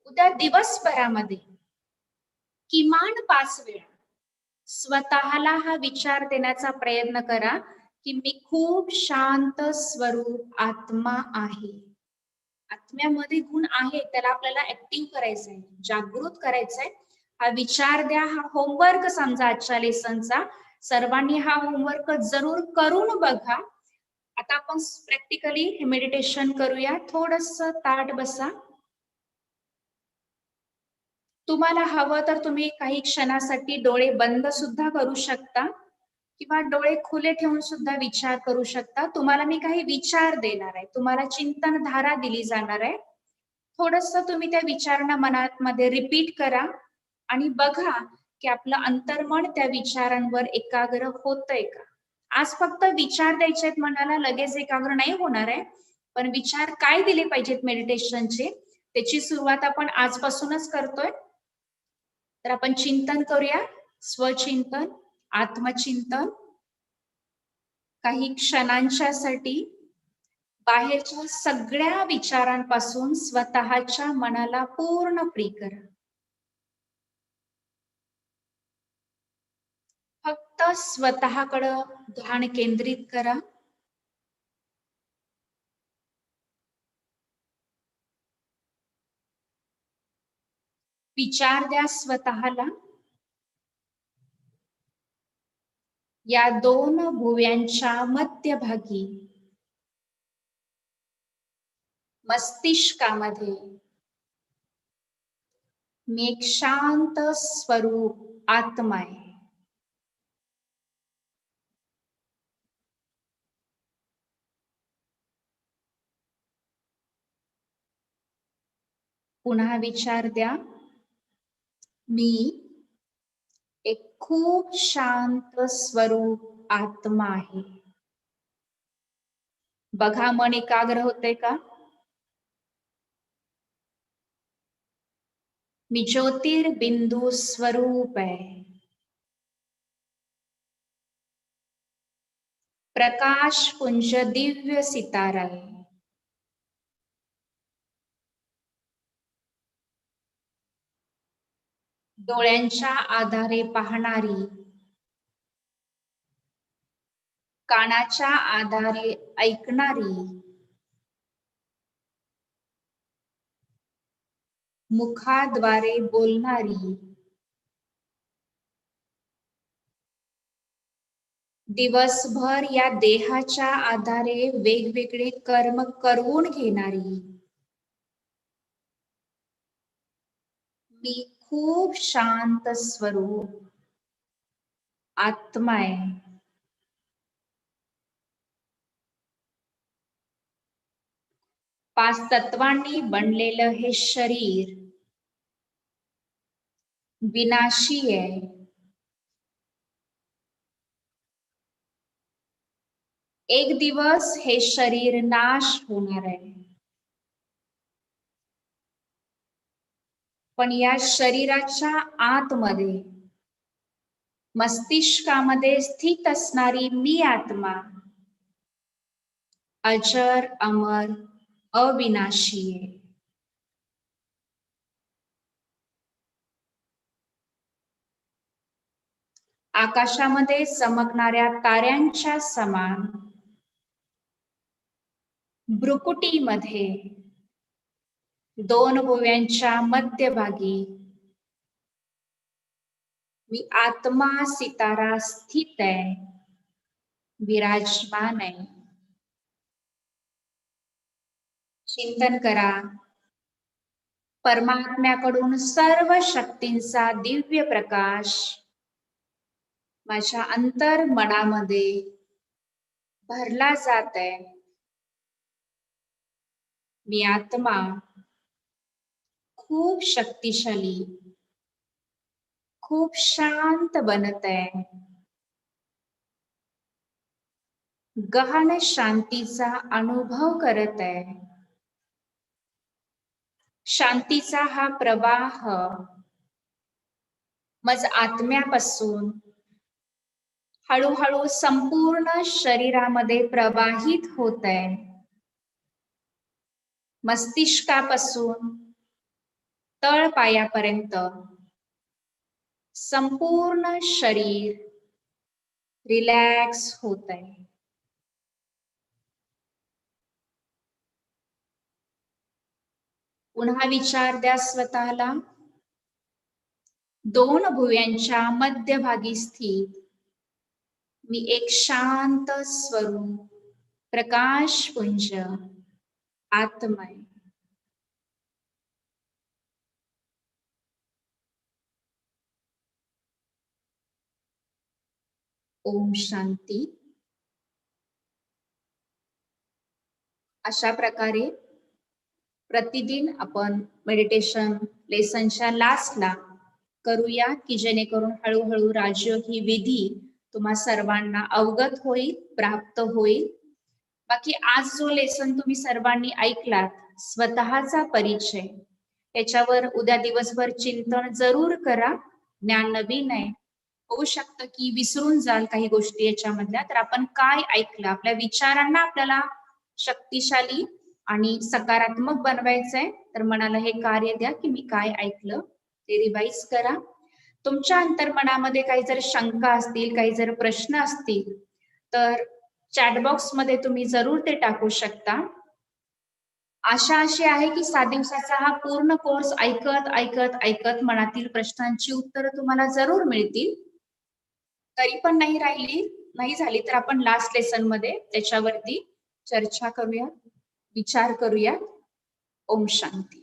उद्या दिवसभरामध्ये किमान 5 वेळा स्वतःला हा विचार देण्याचा प्रयत्न करा की मी खूप शांत स्वरूप आत्मा आहे. आत्म्यामध्ये गुण आहे, त्याला आपल्याला ऍक्टिव्ह करायचंय, जागृत करायचंय. हा विचार द्या, हा होमवर्क समजा आजच्या लेसनचा. सर्वांनी हा होमवर्क जरूर करून बघा. आता आपण प्रॅक्टिकली हे मेडिटेशन करूया. थोडस ताट बसा. तुम्हाला हवं तर तुम्ही काही क्षणासाठी डोळे बंद सुद्धा करू शकता किंवा डोळे खुले ठेवून सुद्धा विचार करू शकता. तुम्हाला मी काही विचार देणार आहे, तुम्हाला चिंतन धारा दिली जाणार आहे. थोडस तुम्ही त्या विचारांना मनात मध्ये रिपीट करा आणि बघा की आपलं अंतर्मन त्या विचारांवर एकाग्र होतंय का. आज फक्त विचार द्यायचे आहेत मनाला, लगेच एकाग्र नाही होणार आहे, पण विचार काय दिले पाहिजेत मेडिटेशनचे त्याची सुरुवात आपण आजपासूनच करतोय. तर आपण चिंतन करूया, स्वचिंतन, आत्मचिंतन. काही क्षणांच्यासाठी बाहेरच्या सगळ्या विचारांपासून स्वतःच्या मनाला पूर्ण फ्री करा. फक्त स्वतःकडं ध्यान केंद्रित करा. विचार द्या स्वतःला, या 2 भुव्यांच्या मध्यभागी मस्तिष्कामध्ये मी एक शांत स्वरूप आत्मा आहे. पुन्हा विचार द्या, मी एक खूप शांत स्वरूप आत्मा आहे. बघा मन एकाग्र होते का. मी ज्योतिर्बिंदू स्वरूप आहे. प्रकाश पुंज दिव्य सितारा आहे. डोळ्यांच्या आधारे पाहणारी, कानाच्या आधारे ऐकणारी, मुखाद्वारे बोलणारी, दिवसभर या देहाच्या आधारे वेगवेगळे कर्म करून घेणारी, मी खूप शांत स्वरूप आत्मा आहे. 5 तत्वांनी बनलेलं हे शरीर विनाशी आहे. एक दिवस हे शरीर नाश होणार आहे. पण या शरीराच्या आतमध्ये मस्तिष्कामध्ये स्थित असणारी मी आत्मा अजर अमर अविनाशी आहे. आकाशामध्ये चमकणाऱ्या ताऱ्यांच्या समान भ्रुकुटीमध्ये दोन भुव्यांच्या मध्यभागी मी आत्मा सितारा स्थित आहे, विराजमान आहे. चिंतन करा, परमात्म्याकडून सर्व शक्तींचा दिव्य प्रकाश माझ्या अंतर्मनामध्ये भरला जात आहे. मी आत्मा खूप शक्तिशाली, खूप शांत बनत आहे. गहन शांतीचा अनुभव करत आहे. शांतीचा हा प्रवाह मज आत्म्यापासून हळूहळू संपूर्ण शरीरामध्ये प्रवाहित होत आहे. मस्तिष्कापासून तळपायापर्यंत संपूर्ण शरीर रिलॅक्स होत आहे. पुन्हा विचार द्या स्वतःला, दोन भुव्यांच्या मध्यभागी स्थित मी एक शांत स्वरूप, प्रकाशपुंज, आत्मय. ओम शांती. अशा प्रकारे प्रतिदिन आपण मेडिटेशन लेसनच्या लास्टला करूया, की जेणेकरून हळूहळू राजयोग ही विधी तुम्हा सर्वांना अवगत होईल, प्राप्त होईल. बाकी आज जो लेसन तुम्ही सर्वांनी ऐकलात, स्वतःचा परिचय, त्याच्यावर उद्या दिवसभर चिंतन जरूर करा. ज्ञान नवीन आहे, होऊ शकतं की विसरून जाल काही गोष्टी याच्यामधल्या. तर आपण काय ऐकलं, आपल्या विचारांना आपल्याला शक्तिशाली आणि सकारात्मक बनवायचंय. तर मनाला हे कार्य द्या की मी काय ऐकलं ते रिवाइज करा. तुमच्या अंतर्मनामध्ये काही जर शंका असतील, काही जर प्रश्न असतील, तर चॅट बॉक्स मध्ये तुम्ही जरूर ते टाकू शकता. आशा अशी आहे की 7 दिवसाचा हा पूर्ण कोर्स ऐकत ऐकत ऐकत मनातील प्रश्नांची उत्तरं तुम्हाला जरूर मिळतील. तरी पण नाही झाली तर आपण लास्ट लेसन मध्ये त्याच्यावरती चर्चा करूया, विचार करूया. ओम शांती.